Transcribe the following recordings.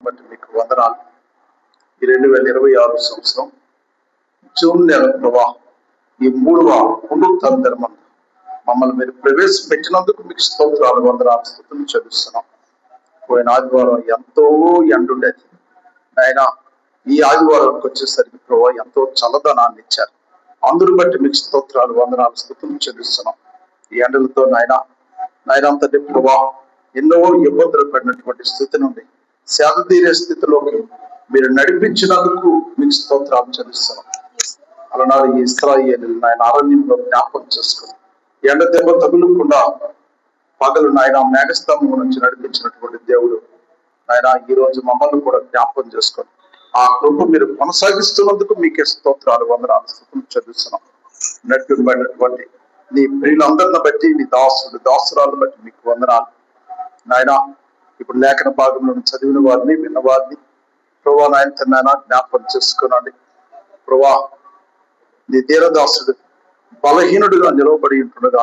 బట్టి మీకు వందనాలు. ఈ 2026 సంవత్సరం జూన్ నెల ప్రభా ఈ 3వ పునరుద్ధరణ మమ్మల్ని మీరు ప్రవేశపెట్టినందుకు మీకు స్తోత్రాలు, వందనాలు, స్తుతులు చెల్లిస్తున్నాం. పోయిన ఆదివారం ఎంతో ఎండుండేది ఆయన, ఈ ఆదివారానికి వచ్చేసరికి ప్రభా ఎంతో చల్లదనాన్ని ఇచ్చారు. అందరూ బట్టి మీకు స్తోత్రాలు, వందనాలు, స్తుతులు చెల్లిస్తున్నాం. ఈ ఎండలతో నాయనంతటి ప్రభా ఎన్నో ఇబ్బందులు పడినటువంటి స్థితి నుండి సేద తీరే స్థితిలోకి మీరు నడిపించినందుకు మీకు స్తోత్రాలు చెల్లిస్తున్నాం. అలనాడు ఈ ఇశ్రాయేలు నాయన అరణ్యంలో జ్ఞాపకం చేసుకుని ఎండ దెబ్బ తగులకుండా పగలు నాయన మేఘస్తంభం నుంచి నడిపించినటువంటి దేవుడు నాయన ఈ రోజు మమ్మల్ని కూడా జ్ఞాపకం చేసుకొని ఆ కృప మీరు కొనసాగిస్తున్నందుకు మీకే స్తోత్రాలు, వందనాలు, స్తుతులు చెల్లిస్తున్నాం. నడిపింపబడినటువంటి నీ ప్రియులందరిని బట్టి, నీ దాసురాలను బట్టి మీకు వందనాలు నాయన. ఇప్పుడు లేఖన భాగంలో చదివిన వారిని, విన్నవారిని ప్రభా నాయన జ్ఞాపకం చేసుకున్నాండి. ప్రభా నీ దీనదాసుడు బలహీనుడుగా నిలవబడి ఉంటుండగా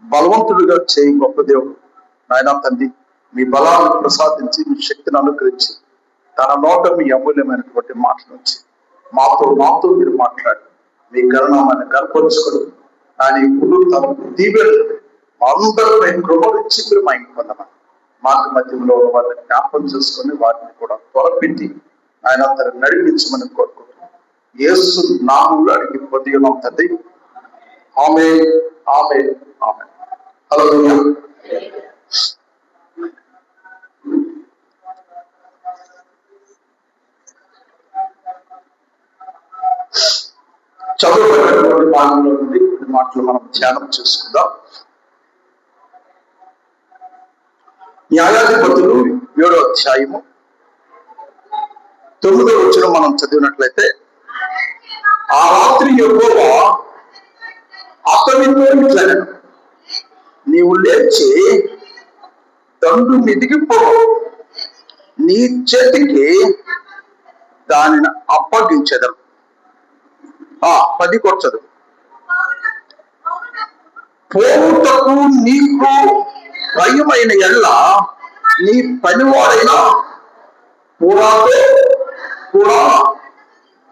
బలవంతుడిగా చేయి గొప్ప దేవుడు నాయన తండ్రి. మీ బలాన్ని ప్రసాదించి, మీ శక్తిని అనుగ్రహించి తన నోట మీ అమూల్యమైనటువంటి మాటల నుంచి మాతో మీరు మాట్లాడి మీ గణనామాన్ని కనపరుచుకొని ఆయన ఇప్పుడు తన దీవెలు అందరిపై కృపరించి మీరు మా ఇంటి పొందమని మార్గ మధ్యంలో వారిని జ్ఞాపకం చేసుకొని వారిని కూడా త్వరపెట్టి ఆయన తను నడిపించమని కోరుకుంటున్నాం. యేసు నామములో అడిగి పొందినాం తండ్రి. ఆమేన్, ఆమేన్, ఆమేన్. హల్లెలూయా. చదువుకున్నటువంటి భాగంలో నుండి కొన్ని మాటలు మనం ధ్యానం చేసుకుందాం. న్యాయాధిపతులు 7వ అధ్యాయము 9వ వచనం మనం చదివినట్లయితే, ఆ రాత్రి యెహోవా అతనితో ఇట్లనెను, నీవు లేచి దండు మీదికి పో, నీ చేతికి దానిని అప్పగించెదను. 10 కొట్టదు. పోవుటకు నీకు భయమైన ఎల్ల నీ పనివాడైన కూడా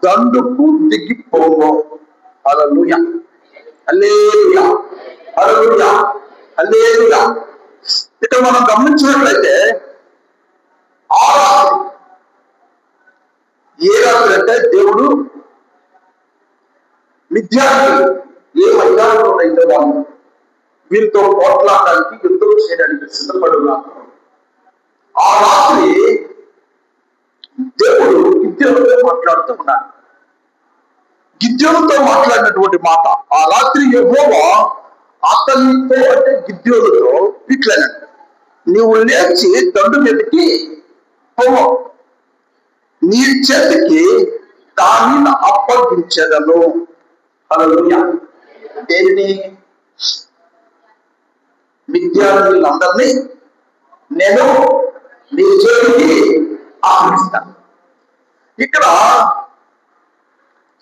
దండుకు దిగిపోవు. హల్లెలూయా, హల్లెలూయా, హల్లెలూయా, హల్లెలూయా. ఇక్కడ మనం గమనించినట్లయితే ఆ రాత్రి, ఏ రాత్రి అంటే దేవుడు మిద్యానీయులు ఏ మైదానంలో అయితే వాళ్ళు వీరితో పోట్లాడడానికి, యుద్ధం చేయడానికి సిద్ధపడున్నారు. ఆ రాత్రి దేవుడు గిద్యోనుతో మాట్లాడుతూ ఉన్నాడు. గిద్యోనుతో మాట్లాడినటువంటి మాట, ఆ రాత్రి యెహోవా అతనితో అంటే గిద్యోనుతో ఇట్లనండి, నీవు లేచి దండు మీదకి పోవు, నీ చేతికి దానిని అప్పగించెదను. హల్లెలూయా. దేన్ని? మిద్యానీయులందరినీ నేను నీ చేతికి అప్పగిస్తాను. ఇక్కడ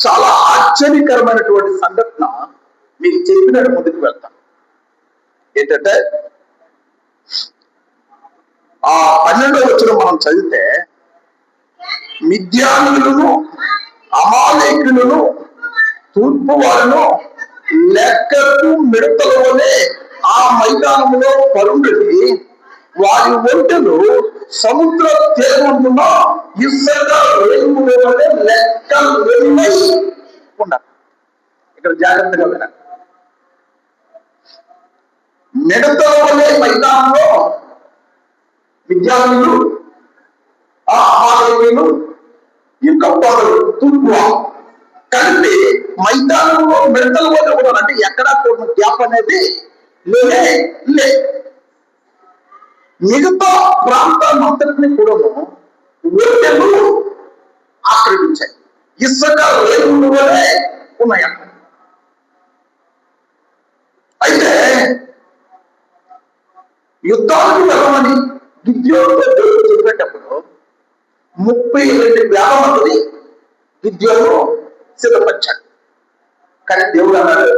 చాలా ఆశ్చర్యకరమైనటువంటి సంఘటన మీకు చెప్పినట్టు ముందుకు వెళ్తాను. ఏంటంటే ఆ 12వ వచనం మనం చదివితే, మిద్యానీయులను, అమాలేకులను, తూర్పు వారిను లెక్కకు మిడతల వలె ఆ మైదానంలో పరుండి, వారి ఒంటెలు సముద్ర తీరమున ఇసుక రేణువుల వలె లెక్కలు ఉన్నారు. ఇక్కడ జాగ్రత్తగా వినండి. మిడతల వలె మైదానంలో విద్యార్థులు, ఆ అమాలేకులు, ఈ కప్పలు, తూర్పు కలిపి మైదానంలో మిడతల వల్ల ఉన్నారు. అంటే ఎక్కడా కూడా గ్యాప్ అనేది లే. మిగతా ప్రాంతాలంతటిని కూడా ఒంటెలు ఆక్రమించాయి. ఇసుక రేణువుల వలె ఉన్నాయి అక్కడ. అయితే యుద్ధానికి వెళ్ళమని గిద్యోనుతో దేవుడు చెప్పేటప్పుడు 32,000 మందిని గిద్యోను సిద్ధపరిచాడు. కానీ దేవుడు అన్నాడు,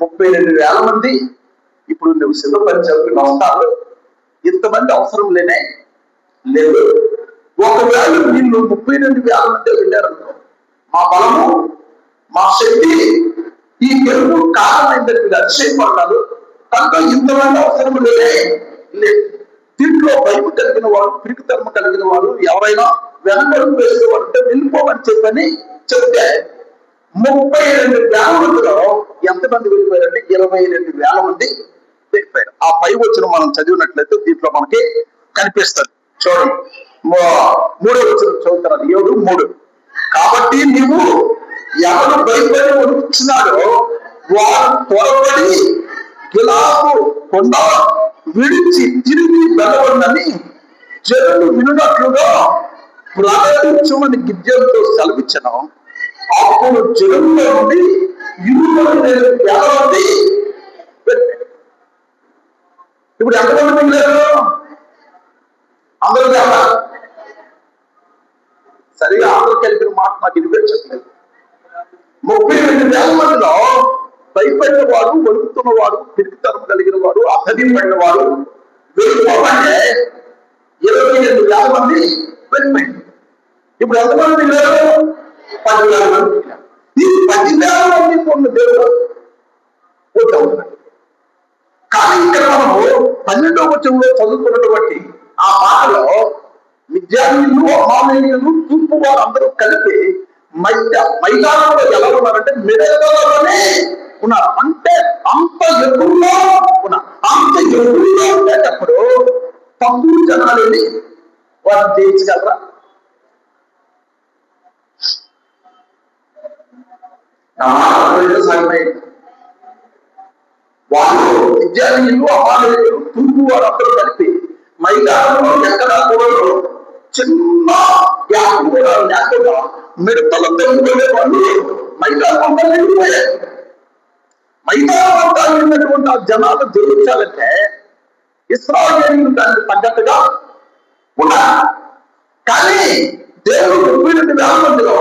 32,000 మంది ఇప్పుడు నువ్వు సిద్ధపరిచావు, వస్తారు, ఇంతమంది అవసరం లేదు. వీళ్ళు 32,000 మంది వెళ్ళారనుకో, మా బలము మా శక్తి ఈ గెలుపు కారణమైందని మీరు అతిశయపడ్డారు. కనుక ఇంతమంది అవసరం లేదు. దీంట్లో భయం కలిగిన వాడు, పిరికితనం కలిగిన వాడు, ఎవరైనా వెనకడుగు వేసేవాడు అంటే వెళ్ళిపోమని చెప్పని చెప్తే 32,000 మందిలో ఎంతమంది వెళ్ళిపోయారంటే 22,000 మంది వెళ్ళిపోయారు. ఆ పై వచ్చిన మనం చదివినట్లయితే దీంట్లో మనకి కనిపిస్తుంది. చూడండి, 3వ వచనం చదువుతున్నారు, 7:3. కాబట్టి నీవు ఎవరు భయపడి వణుకుతున్నాడో వారు త్వరపడి గిలాదు కొండ విడిచి తిరిగి వెళ్ళవని జనులు వినున్నట్లుగా ప్రకటించమని గిద్యోనుతో సెలవిచ్చను. అప్పుడు జనంలో నుండి 22,000 మంది. ఇప్పుడు ఎంతమంది మిగిలారు? అందరూ చెప్పాలి. సరిగా అందరూ కలిపిన మాట నాకు వినిపించట్లేదు. 32,000 మందిలో భయపడినవాడు, వణుకుతున్నవాడు, పిరికితనం కలిగిన వాడు, అసహ్యపడిన వాడు వెళ్ళిపోమంటే 22,000 మంది వెళ్ళిపోయింది. ఇప్పుడు ఎంతమంది మిగిలారు? 10,000 మంది మిగిలారు. ఈ 10,000 మంది కొన్ని దేవుడు అవుతున్నాడు. కానీ ఇక్కడ మనము 12వ వచనంలో చదువుతున్నటువంటి ఆ మాటలో విద్యార్థులు, అమామేయులు, తూర్పు వారు అందరూ కలిపి మైదానంలో ఎలా ఉన్నారంటే మెడలోనే ఉన్నారు. అంటే అంత ఎదురులో ఉన్నారు. అంత ఎదురులో ఉండేటప్పుడు తక్కువ జనాలని వారు జయించగలరా? వాళ్ళు విద్యార్థులు, అమామేయులు, తూర్పు వారు అందరూ కలిపి మైదానంలో ఎక్కడా కూడా చిన్న గ్యాప్ కూడా లేకుండా మిడతలతో వెళ్ళే వాళ్ళు మైదానంలో వెళ్ళిపోయారు. మైదానంలో ఉన్నటువంటి ఆ జనాలు జయించాలంటే ఇశ్రాయేలీయులు దానికి తగ్గట్టుగా ఉన్నారు. కానీ దేవుడు 32,000 మందిలో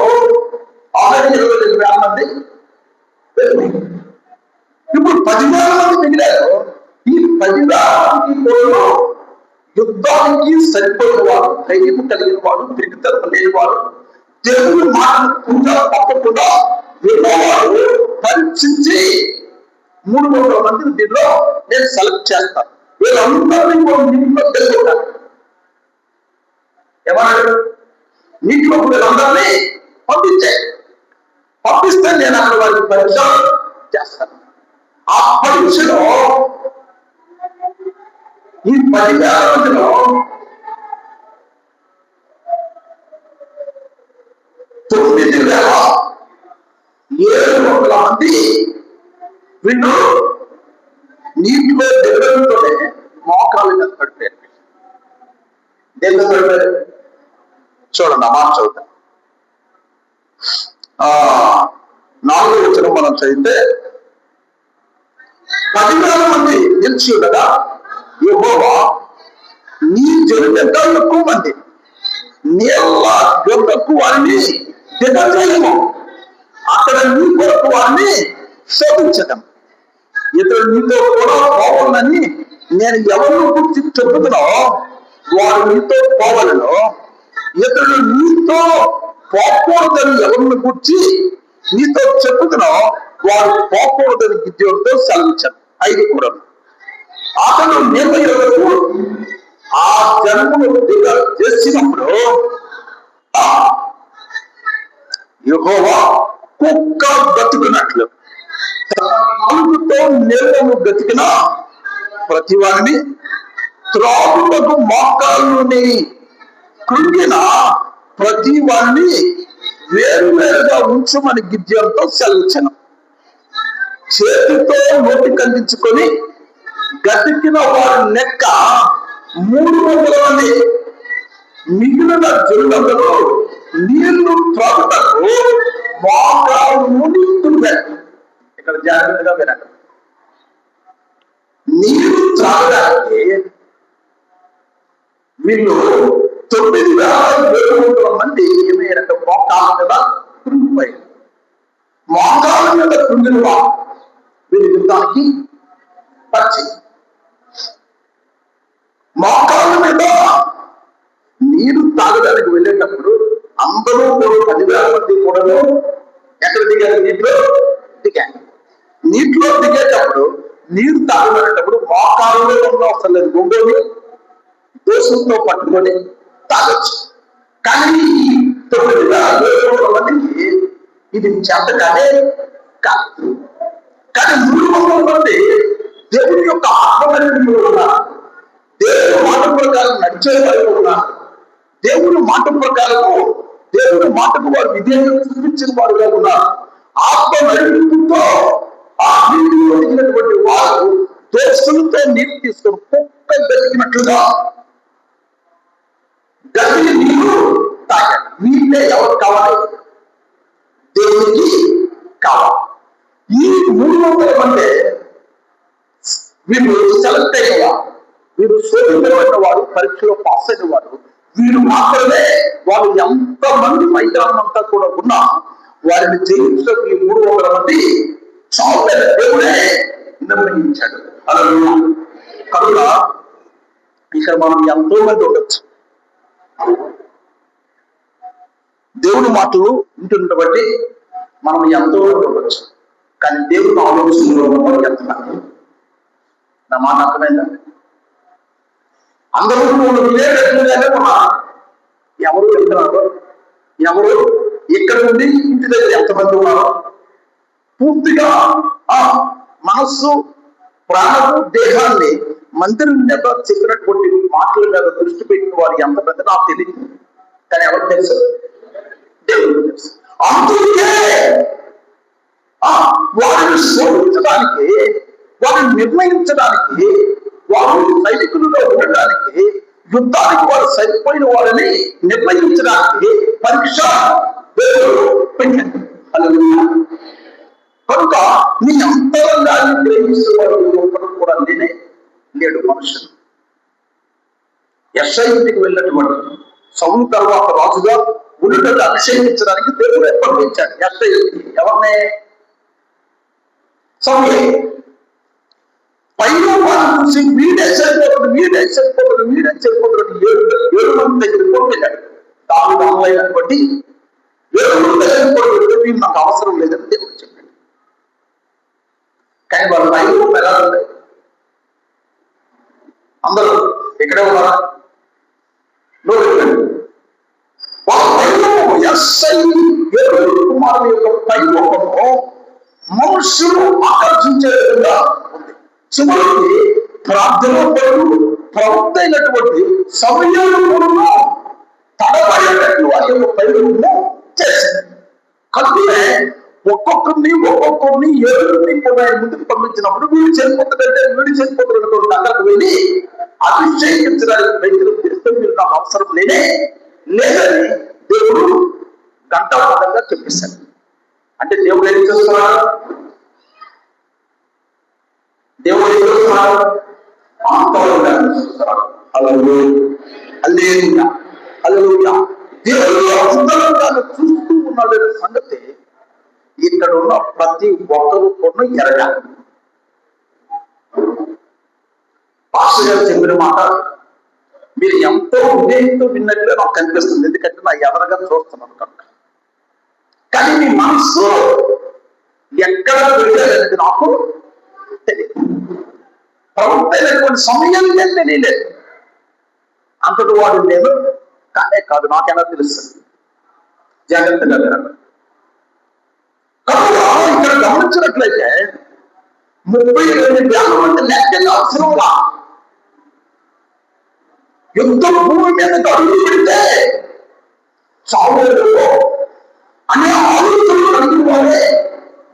ఆల్రెడీ 22,000 మంది. ఇప్పుడు 10,000 మంది మిగిలారు. ఈ 10,000 మందికి కూడా యుద్ధానికి సరిపోయిన వాడు, ధైర్యం కలిగిన వాడు, పిరికితనం లేనివాడు, దేవుని మాటను పూజ తప్పకుండా విన్నవాడు పరీక్షించి 300 మందిని దీనిలో నేను సెలెక్ట్ చేస్తాను. వీళ్ళందరినీ కూడా నీటిలో తెలుసుకుంటాను. ఏమన్నాడు? నీటిలో వీళ్ళందరినీ పంపిస్తే నేను అక్కడ వారికి పరీక్ష చేస్తాను. ఆ పరీక్షలో ఈ 10,000 మందిలో 9,700 మంది వీళ్ళు నీటిలో దగ్గరతోనే మోకాలు మీద పడిపోయారు. దగ్గర పడిపోయారు. చూడండి, ఆ మాట చదువుతాం. 4వ వచనం మనం చదివితే 10,000 మంది నిలిచి ఉండగా యెహోవా నీ జనులు ఎంతో ఎక్కువ మంది, నీళ్ళ గొప్పకు వారిని దిగజేయము, అక్కడ నీ కొరకు వారిని శోధించటం. ఇతరులు నీతో కూడా పోవాలని నేను ఎవరిని గురించి చెబుతున్నా వారు నీతో పోవాలను, ఇతరులు నీతో పోకూడదని ఎవరిని గురించి నీతో చెబుతున్నా వారు పోకూడదని గిద్యోనుతో సెలవించాను. 5 కూడా అతను నిర్ణయులకు ఆ జన్మను దిగ చేసినప్పుడు యెహోవా కుక్క బతుకున్నట్లు నాలుగుతో నీళ్లను గతికిన ప్రతి వారిని త్రాగుటకు మోకాళ్ళని కృంగిన ప్రతి వారిని వేరువేరుగా ఉంచమని గిద్యోనుతో సెలవిచ్చాను. చేతితో నోటి కందించుకొని గతికిన వారి లెక్క 300 మంది. మిగిలిన జనులందరూ నీళ్లు త్రాగుటకు మోకాళ్ళని తుంపారు. ఇక్కడ జాగ్రత్తగా వినండి. నీరు త్రాగడానికి వీళ్ళు 9,700 మంది ఏమయ్యారంటే మోకాళ్ళ మీద కృంగిపోయారు. మోకాళ్ళ మీద కృంగిన వారు వీరి యుద్ధానికి పచ్చి. మోకాళ్ళ మీద నీరు తాగడానికి వెళ్ళేటప్పుడు అందరూ 10,000 మంది కూడా ఎక్కడ దిగారు? నీటిలో దిగేటప్పుడు నీరు తాగబడేటప్పుడు మోకాళ్ళలో ఉన్న అవసరం లేదు, గొంగోని దోషంతో పట్టుకొని తాగొచ్చు. కానీ 9,000 మందికి ఇది చేతగానే కాదు. కానీ 300 మంది దేవుని యొక్క ఆత్మలో ఉన్నారు, దేవుని మాట ప్రకారం నడిచే వారు ఉన్నారు, దేవుని మాట ప్రకారము దేవుని మాటకు వారు విధేయత చూపించిన వారుగా ఉన్నారు. ఆత్మ నడిపింపుతో ఆ నీటిలో దిగినటువంటి వారు దోస్తులతో నీరు తీసుకొని కుక్క బతికినట్లుగా గది నీరు తాగారు. వీళ్ళే ఎవరు కావాలి? దేవునికి కావాలి. ఈ 300 మంది వీళ్ళు సెలెక్ట్ అయ్యేవా, వీరు శోధించబడిన వారు, పరీక్షలో పాస్ అయిన వారు, వీరు మాత్రమే. వాళ్ళు ఎంతమంది మైదానం అంతా కూడా ఉన్నా వారిని జయించడానికి 300 మంది చావులైన దేవుడే నిర్ణయించాడు. అలా కనుక ఇక్కడ మనం ఎంతో మంది ఉండొచ్చు, దేవుని మాటలు వింటున్న బట్టి మనం ఎంతో మంది ఉండొచ్చు. కానీ దేవుని ఆలోచనలో ఎంతమంది? నా మాట అర్థమైందా? అందరూ వినేటట్లుగానే ఉన్నారు. ఎవరు వెళ్తున్నారు? ఎవరు ఇక్కడ నుండి ఇంటి దగ్గర ఎంతమంది ఉన్నారో పూర్తిగా మనస్సు, ప్రాణము, దేహాన్ని మందిరం మీద చెప్పినటువంటి మాటల మీద దృష్టి పెట్టిన వారు ఎంతమంది నాకు తెలియదు. కానీ ఎవరు తెలుసు? దేవుడు తెలుసు. అందుకే వారిని శోధించడానికి, వారిని నిర్ణయించడానికి, వారు సైనికులుగా ఉండడానికి, యుద్ధానికి వారు సరిపోయిన వారిని నిర్ణయించడానికి పరీక్ష దేవుడు పెట్టాడు. కనుక నీ అంతరంగాన్ని ప్రేమిస్తున్న వాడు కూడా లేడు మనుషులు. యెషయా ఇంటికి వెళ్ళినటువంటి సౌలు తర్వాత రాజుగా ఉలుటను అభిషేకించడానికి దేవుడు పంపించాడు యెషయా. ఎవరిని? సౌలు. పైన వారు చూసి వీడే సరిపోతుంది 7 మంది దగ్గరికి వెళ్ళాడు. తాను దానిలో బట్టి 7 మంది దగ్గరికి నాకు అవసరం లేదని దేవుడు చెప్పాడు. కానీ వాళ్ళ పైన ఎలా ఉంది? అందరూ ఇక్కడే ఉన్నారా? కుమారుని యొక్క పైలోకము మనుషులు ఆకర్షించే విధంగా ఉంది. చివరికి ప్రార్థన ప్రవక్త అయినటువంటి సమయంలో తడబడేటట్లు వారి యొక్క పైలోకము చేశారు. కనుకనే ఒక్కొక్కరిని 7 ముందుకు పంపించినప్పుడు వీడు చనిపోతున్నట్టు దగ్గరకు వెళ్ళి అభిషేకించడానికి ప్రయత్నం చేస్తే మీరు నాకు అవసరం లేదని దేవుడు ఘంటాపదంగా చెప్పేశాడు. అంటే దేవుడు ఏం చేస్తున్నాడు? దేవుడు అంతరంగాన్ని చూస్తూ ఉన్నాడు సంగతి ఇక్కడ ఉన్న ప్రతి ఒక్కరు కూడా ఎరగాలి. పాస్టర్ గారు చెప్పిన మాట మీరు ఎంతో ఉదయంతో విన్నట్లే నాకు కనిపిస్తుంది, ఎందుకంటే నా ఎదరగా చూస్తున్నాను కనుక. కానీ మీ మనసు ఎక్కడ వెళ్ళాలనేది నాకు తెలియదు. ప్రవక్తైనటువంటి సమయం తెలియలేదు. అంతటి వాడు నేను కానే కాదు, నాకైనా తెలుస్తుంది. జాగ్రత్తగా వినండి. కనుక ఇక్కడ గమనించినట్లయితే 32,000 మంది లెక్కలు అవసరంగా యుద్ధ భూమి మీద అడుగు పెడితే చావు అనే ఆలోచనలు కలిగిన వారే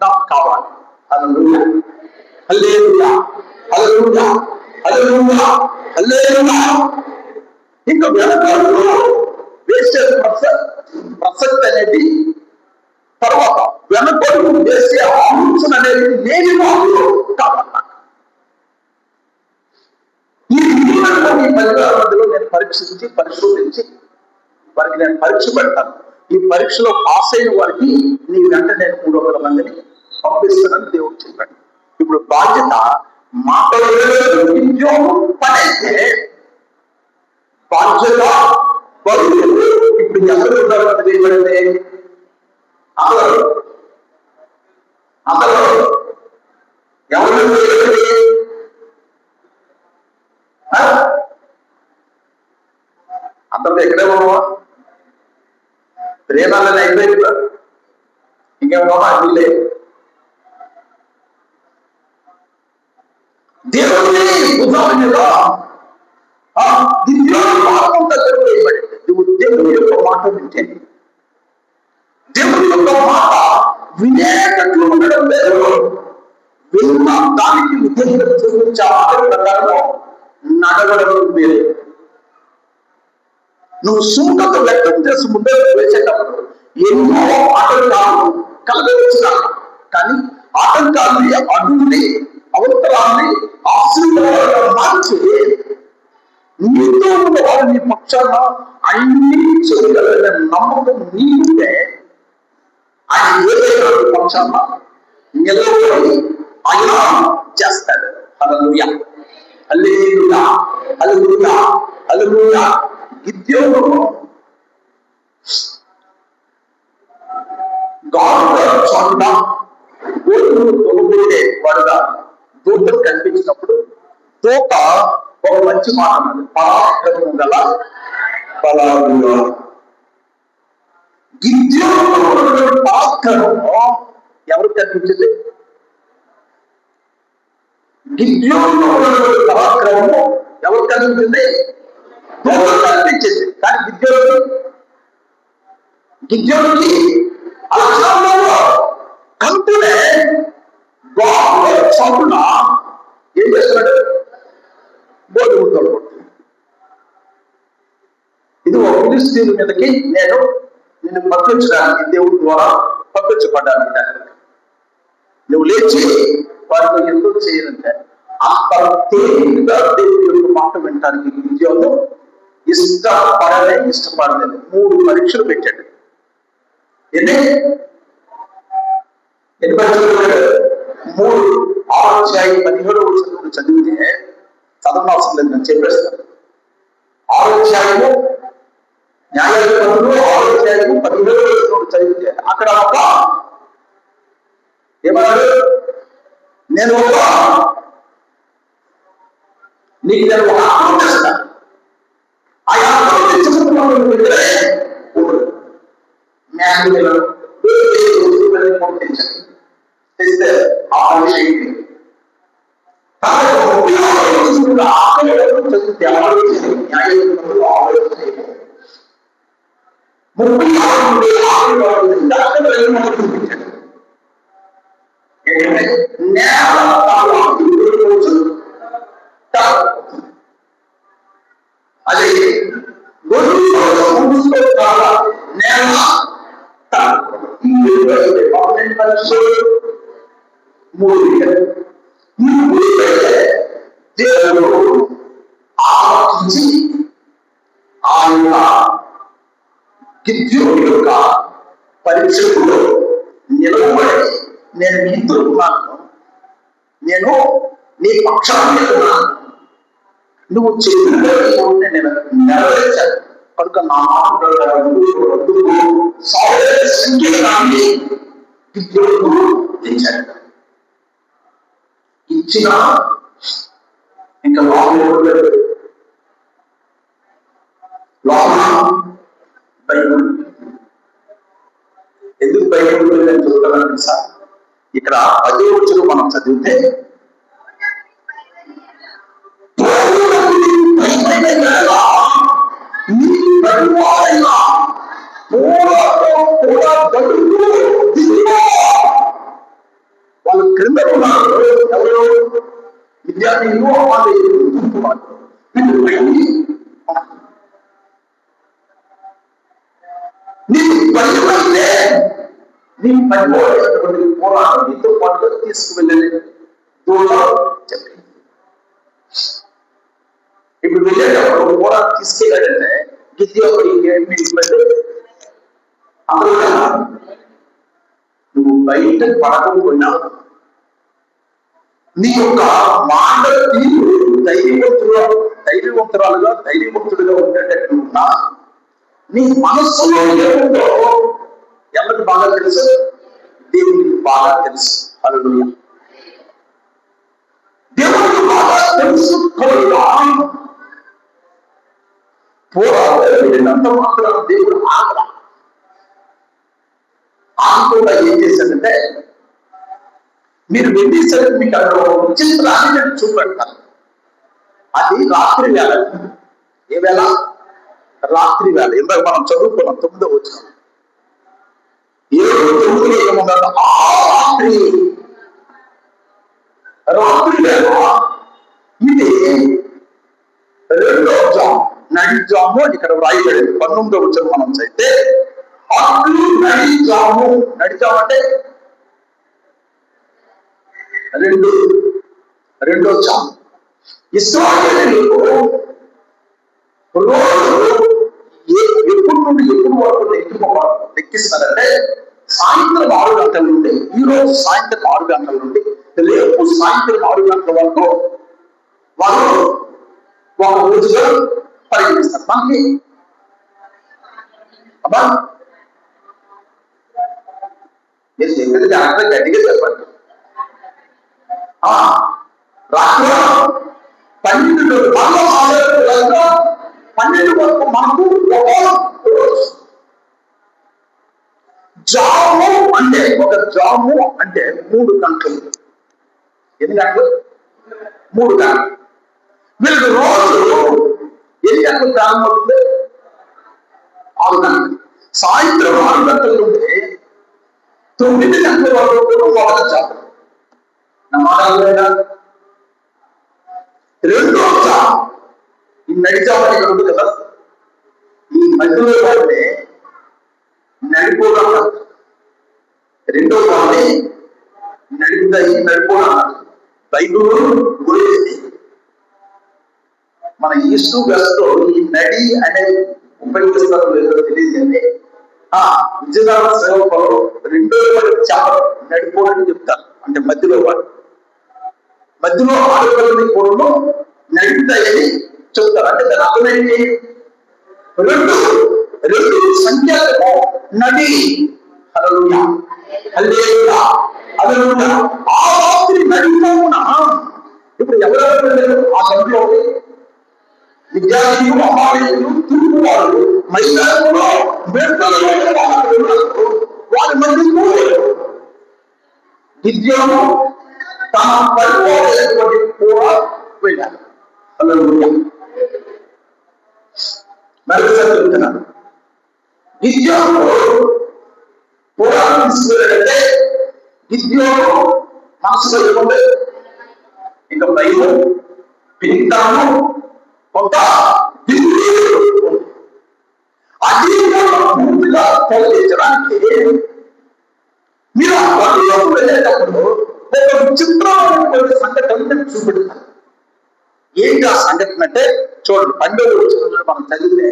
నాకు కావాలి. హల్లెలూయా, హల్లెలూయా, హల్లెలూయా, హల్లెలూయా, హల్లెలూయా. ఇంకా వెనకాలలో వేసే ప్రసక్తి అనేది తర్వాత వెనకడుగు వేసే ఆలోచన అనేది లేని వాళ్ళు కావాలి. ఈ 10,000 మందిలో నేను పరిశోధించి వారికి నేను పరీక్ష పెడతాను. ఈ పరీక్షలో పాస్ అయిన వారికి నీ వెంట నేను 300 మందిని పంపిస్తానని దేవుడు చెప్పాడు. ఇప్పుడు బాధ్యత ఉద్యోగం పనైతే బాధ్యత ఇప్పుడు ఎవరు తెలియబడింది? అందరూ అందరూ ఎవరు అందరితో ఎక్కడే ఉన్నావా? ప్రేమాలని అయిపోయింది, ఇంకేమన్నా వీళ్ళే దేవుని భుజాల మీద నువ్వు దేవుని యొక్క మాట వింటే, దేవుని యొక్క మాట వినేటట్లు ఉండడం లేదు, విన్న దానికి విధేయత చూపించే ఆటల ప్రకారం నడవడం వేరే. నువ్వు సుముఖత వ్యక్తం చేసి ముందే వేసేటప్పుడు ఎన్నో ఆటంకాలు కలగవచ్చిన, కానీ ఆటంకాన్ని అడ్డుని అవతరాన్ని ఆశీర్వాదంగా మార్చి నీతో ఉన్న వారు నీ పక్షాన అన్ని చేయగలిగిన నమ్మకం నీకుంటే ఆయన ఏదైనా పక్షాన నిలబడి ఆయన చేస్తాడు. హల్లెలూయా, హల్లెలూయా, హల్లెలూయా, హల్లెలూయా. గిద్యోను గాఢ చోట గోధుమలు తొలగొట్టే వాడుగా దూతలు కనిపించినప్పుడు దూత ఒక మంచి మాట అన్నది, పరాక్రమం గల బలాలుగా. గిద్యోను పరాక్రమం ఎవరికి కనిపించింది? గిద్యోను పరాక్రమం ఎవరికి కనిపించింది? దూతలు కనిపించింది. కానీ గిద్యోనుకి అక్షరంలో కంటునే చదువున ఏం చేస్తున్నాడు? బోధుడు. ఇది ఒక ఫిలిష్తీయుల మీదకి నిన్ను పంపించడానికి దేవుడి ద్వారా పంపించబడ్డాను. నువ్వు లేచి వారితో ఎందుకు చేయాలంటే అంత తేలికగా దేవుడి యొక్క మాట వినడానికి గిద్యోను ఇష్టపడలేదు. 3 పరీక్షలు పెట్టాడు. ఎన్ని పరీక్షలు పెట్టాడు? 3. 6:17 చదివితే చదవనవసరం లేదు, నేను చెప్పేస్తాను. 6 న్యాయాధిపతులు 6:17 చదివితే అక్కడ ఒక ఏమన్నాడు? నేను ఒక ఆత్మ చేస్తాను, ఆ ఆత్మ తెచ్చుకుంటున్నాను తెస్తే ఆ విషయం అది దేవుడు ఆలోచించి ఆయన గిద్యోను యొక్క పరీక్షలో నిలబడి, నేను నీతో ఉన్నాను, నేను నీ పక్షాన్ని ఉన్నాను, నువ్వు చెప్పిన నేను నెరవేర్చాను కనుక నా సంకేతాన్ని గిద్యోను ఇచ్చాడు. ఇచ్చిన ఇంకా లోపల బైబుల్ ఎందుకు బైబుల్ నేను చూస్తానని తెలుసా? ఇక్కడ 10వ వచనం మనం చదివితే వాళ్ళు క్రింద ఉన్నారు. ఎవరు? విద్యార్థులు. వాళ్ళు నీకు భయమైతే నీ పడిపోయేటువంటి పోరాటం నీతో పాటు తీసుకువెళ్ళని దూరం చెప్పి ఇప్పుడు వెళ్ళేటప్పుడు పోరాటం తీసుకెళ్ళాడంటే గిద్యోనుడి నువ్వు బయట పడకపోయినా నీ యొక్క మాట తీరు ధైర్యవంతురాలుగా ఉండేటట్టు ఉన్నా నీ మనస్సులో ఏముందో ఎవరికి బాగా తెలుసు? దేవునికి బాగా తెలుసు. హల్లెలూయా. దేవునికి బాగా తెలుసు కనుక పోరాడినంత మాత్రం దేవుడు ఆకుండా ఏం చేశాడంటే, మీరు వెళ్ళేసరికి మీకు అక్కడ చిత్రాన్ని నేను చూపెడతాను. అది రాత్రి వేళ. ఏ వేళ? రాత్రి వేళ. ఇందాక మనం చదువుకున్నాం 9వ వచనం. 7:9 ఏమన్నారు? ఆ రాత్రి వేళ ఇది 2వ జాము, నడి జాము అని ఇక్కడ వ్రాయబడింది. 19వ వచనం మనం చదివితే అట్లు నడి జాము. నడి జాము అంటే రెండో జాము. ఇశ్రాయేలీయులు రోజు ఎప్పుడు నుండి ఎప్పుడు వరకు లెక్కిస్తారంటే సాయంత్రం 6 గంటల నుండి, ఈ రోజు సాయంత్రం 6 గంటల నుండి రేపు సాయంత్రం 6 గంటల వరకు వాళ్ళు ఒక రోజుగా పరిగణిస్తారు. మనకి అబ్బా మీరు చెప్పేది జాగ్రత్త గట్టిగా చెప్పండి. రాత్రి 12 వరకు మనకు జాము అంటే, ఒక జాము అంటే 3 గంటలు. ఎన్ని గంటలు? 3 గంటలు. వీళ్ళకి రోజు ఎన్ని గంటలు ప్రారంభమవుతుంది? 6 గంటలు. సాయంత్రం 6 గంటల నుండి 9 గంటల వరకు మొదటి జాము. నమ్మకాలు రెండో జాము ఈ నడిచామని ఇక్కడ ఉంది కదా, ఈ మధ్యలో వాడిని నడిపోవడం. రెండో వాడిని నడిపోవడం బైబిల్ గురించి. మన ఈస్ట్ వెస్ట్ ఈ నడి అనేది ఉపయోగిస్తారో లేదో తెలియదు కానీ విజయనగర సేవకులు రెండో వాడి చేపలు నడిపోవడం చెప్తారు. అంటే మధ్యలో వాడు, మధ్యలో ఆడపిల్లని కూడా నడుపుతాయని చెప్తారు. అంటే దాని అర్థమేంటి? రెండు సంఖ్యలకు నడి. హల్లెలూయా, హల్లెలూయా, హల్లెలూయా. ఆ రాత్రి నడిపోవున ఇప్పుడు ఎవరెవరు వెళ్ళారు ఆ సంఖ్యలో? విద్యార్థులు, అమ్మాయిలు, తిరుగువాళ్ళు, మహిళలు, వారి మధ్య విద్యను తమ పరిపోయేటువంటి కూడా వెళ్ళారు. చెప్తున్నాను, విద్యను కూడా తీసుకెళ్ళంటే విద్యను మనసులో ఇవ్వండి. ఇంకా భయం, పింతాను, కొంత అది పూర్తిగా తొలగించడానికి మీరు ఆ పనిలోకి వెళ్ళేటప్పుడు ఒక విచిత్రమైనటువంటి సంఘటన చూపెడతారు. ఏంటి ఆ సంఘటన అంటే చూడండి, 12వ వచనంలో మనం చదివితే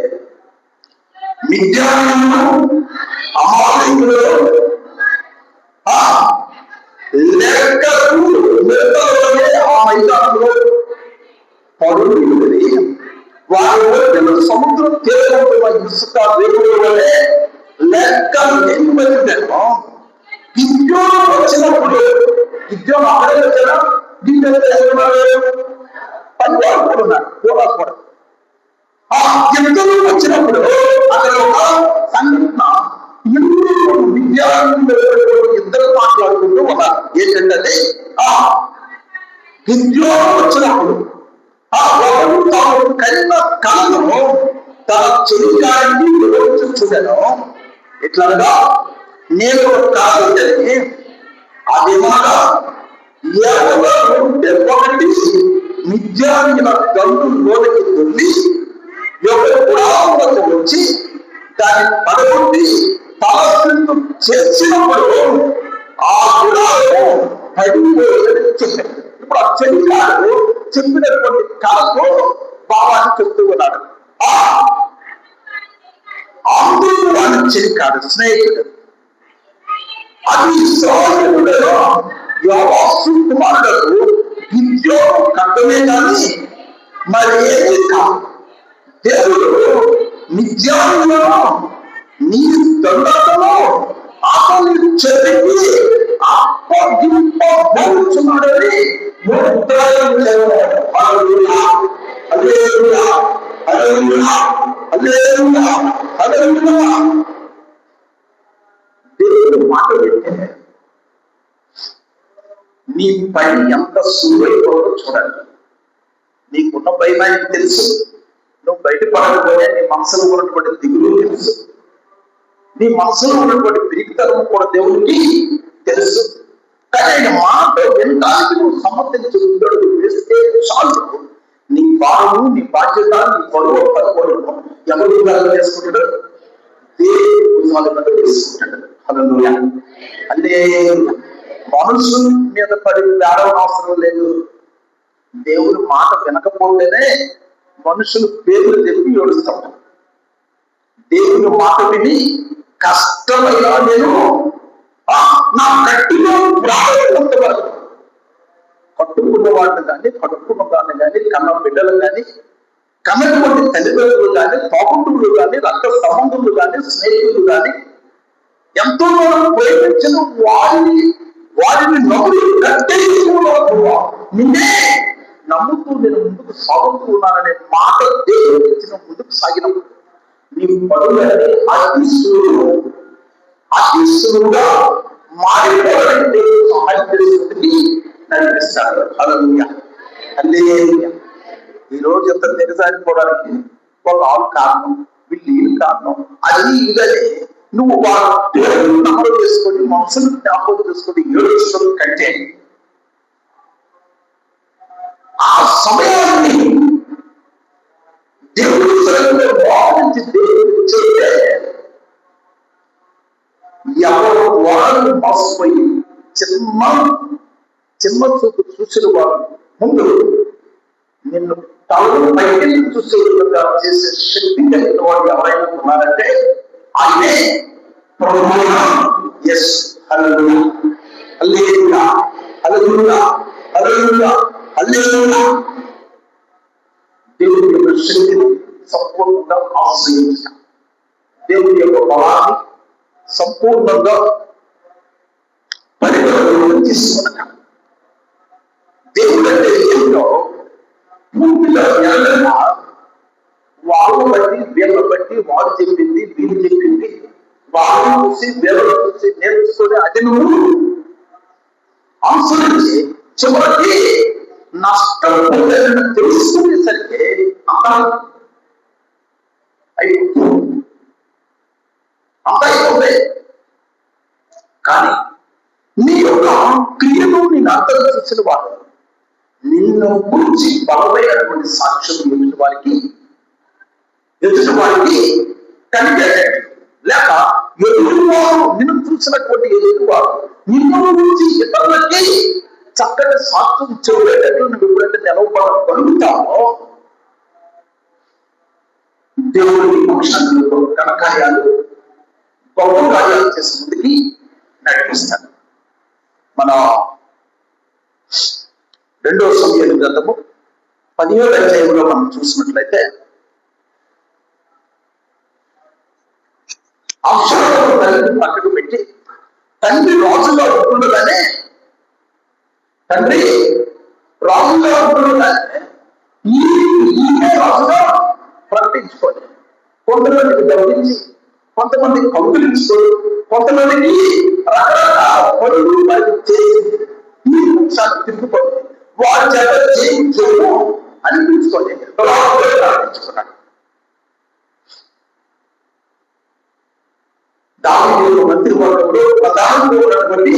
మిద్యానీయులు అమాలేకులు లెక్కకు మెత్తలోనే ఆ మైదానంలో పడుకుని వారి మధ్యలో సముద్రం తీరంలో ఇసుక రేవుల వల్లే లెక్కలు ఎన్నికో గిద్యోను వచ్చినప్పుడు, గిద్యోను అక్కడే వచ్చారా? గిద్యోను పనివాడు కూడా ఉన్నాడు, కూడా కూడా. ఆ గిద్యోను వచ్చినప్పుడు అక్కడ ఒక సంఘటన, విద్యార్థులు ఇద్దరు మాట్లాడుకుంటూ ఉన్నారు. ఏంటంటే గిద్యోను వచ్చినప్పుడు తాను కన్న కళను తన చెయ్యాన్ని చూడను. ఎట్లనగా నేను కాదు జరిగి అదేమనగా ఒకటి మిద్యానీయుల గండు లోనికి దొల్లి గుడారంలోకి వచ్చి దాన్ని పడగొట్టి తల కింద చేర్చినప్పుడు ఆ గుడారం పడిపోయేదని చెప్పాడు. ఇప్పుడు ఆ చెయ్యాడు చెప్పినటువంటి కళకు భావాన్ని చెప్తూ ఉన్నాడు. అందుకు వాడిని చెరికాడు స్నేహితుడు. అది ఇశ్రాయేలులలో యోవాషు కుమారుడు గిద్యోను కట్టమే కానీ మరి ఏమీ కాదు. దేవుడు నిత్యంలో నీ దండతలో అతని చెవికి అప్పగింపబడుచున్నాడని దేవుడు మాట వింటే నీ పని ఎంత సులువైపోతుందో చూడండి. నీకున్న భయం ఆయనకి తెలుసు. నువ్వు బయటపడకపోతే నీ మనసులో ఉన్నటువంటి దిగులు తెలుసు. నీ మనసులో ఉన్నటువంటి పిరికితనం కూడా దేవుడికి తెలుసు. కానీ ఆయన మాట వినడానికి నువ్వు సమ్మతించి ముందడుగు వేస్తే చాలు. నీ భారము, నీ బాధ్యత, నీ పరువు పరువు ఎవరు వేసుకుంటాడు? దేవుడి భుజాల మీద వేసుకుంటాడు. హల్లెలూయా. అంటే మనుషుల మీద పడి వేడవన అవసరం లేదు. దేవుడి మాట వినకపోతేనే మనుషులు పేర్లు చెప్పి ఏడుస్తాం. దేవుని మాట విని కష్టమైనా నేను నా కట్టిలో ప్రారంభించగలను. కట్టుకున్న వాళ్ళు కానీ, కట్టుకున్న దాన్ని కానీ, కన్న బిడ్డలు కానీ, కన్నటువంటి తల్లిదండ్రులు కానీ, తోబుట్టువులు కానీ, రక్త సంబంధులు కానీ, స్నేహితులు కానీ, ఎంతో ప్రేమించిన వారిని నమ్ముతూ నిన్నే నమ్ముతూ నేను ముందుకు సాగుతూ ఉన్నాననే మాట దేవుడు ఇచ్చిన ముందుకు సాగినప్పుడు నీ పనులని అతిశులుగా మారిపోవాలంటే సహాయం చేసేందుకు నడిపిస్తాడు. హల్లెలూయా. హల్లెలూయా. ఈ రోజు ఎంత దిగజారిపోవడానికి వాళ్ళు కారణం, వీళ్ళు కారణం, అది ఇదని నువ్వు వాళ్ళు నమ్మకం చేసుకొని మనసును జ్ఞాపకం చేసుకొని ఏడుచడం కంటే ఆ సమయాన్ని దేవుడు భావించి దేవుడు చేస్తే ఎవరు వారు మోసపోయి చిన్న చూపు చూసిన వారు ముందు నిన్ను తలను పైకి చూసే విధంగా చేసే శక్తి కలిగిన వాడు ఎవరైనా ఉన్నారంటే ఆయనే ప్రభువైన యేసు. హల్లెలూయా. హల్లెలూయా. హల్లెలూయా. హల్లెలూయా. హల్లెలూయా. దేవుడి యొక్క శక్తిని సంపూర్ణంగా ఆశ్రయించడం, దేవుడి యొక్క బలాన్ని సంపూర్ణంగా పరిగణలోకి తీసుకున్నాం. దేవుడు అంటే ఏంటో పూర్తిగా ఎలాగైనా వాళ్ళు బట్టి వీళ్ళ బట్టి వాడు చెప్పింది వీళ్ళు చెప్పింది వాళ్ళు చూసి వీళ్ళని చూసి నేర్చుకొని అది నువ్వు అనుసరించి చివరికి నష్టం తెలుసుకునేసరికి అంత అయిపోతాయి. కానీ నీ యొక్క క్రియను నేను అర్థం చేసిన వాడు నిన్ను గురించి బలమైనటువంటి సాక్ష్యం ఎదుటి వారికి కలిగేటట్టు లేక ఎదుటివారు నిన్ను చూసినటువంటి ఎదుటివారు నిన్ను గురించి ఇతరులకి చక్కటి సాక్ష్యం చెప్పేటట్లు నువ్వు ఎప్పుడైతే నిలవబడగలుగుతావో దేవుడి పక్షంలో ఘనకార్యాలు గొప్ప కార్యాలు చేసే ముందుకి నడిపిస్తాడు. మన 2వ సమూయేలు గ్రంథము 17వ అధ్యాయంలో మనం చూసినట్లయితే అబ్షాలోము తల్లిని పక్కకు పెట్టి తండ్రి రాజుగా ఉంటుండగానే ఈయనే రాజుగా ప్రకటించుకొని కొంతమందికి గమనించి కొంతమంది కౌగులించుకొని కొంతమందికి రకరకాల పనులు చేసి ఈ వంశాన్ని తిప్పుకొని వారి చేత చేయించు అనిపించుకొని ప్రారంభించుకున్నాడు. దావీదు మంత్రి వర్గంలో ప్రధానంగా ఉన్నటువంటి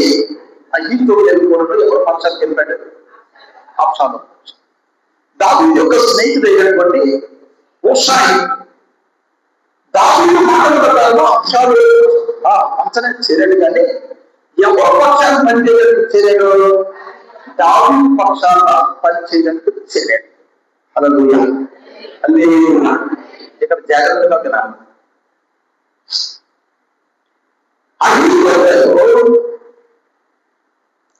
అయ్యతోబేలు ఎవరు పక్షానికి వెళ్ళాడు? అబ్షాలోము. దావీదు యొక్క స్నేహితుడైనటువంటి హూషాయి దావీదు మాటల ప్రకారం అబ్షాలోము పంచనే చేరాడు. కానీ ఎవరు పక్షాన్ని పనిచేయడానికి చేరాడు? దావీదు పక్షాన పనిచేయడానికి చేరాడు. హల్లెలూయా. హల్లెలూయా. ఇక్కడ జాగ్రత్తగా వినాలి.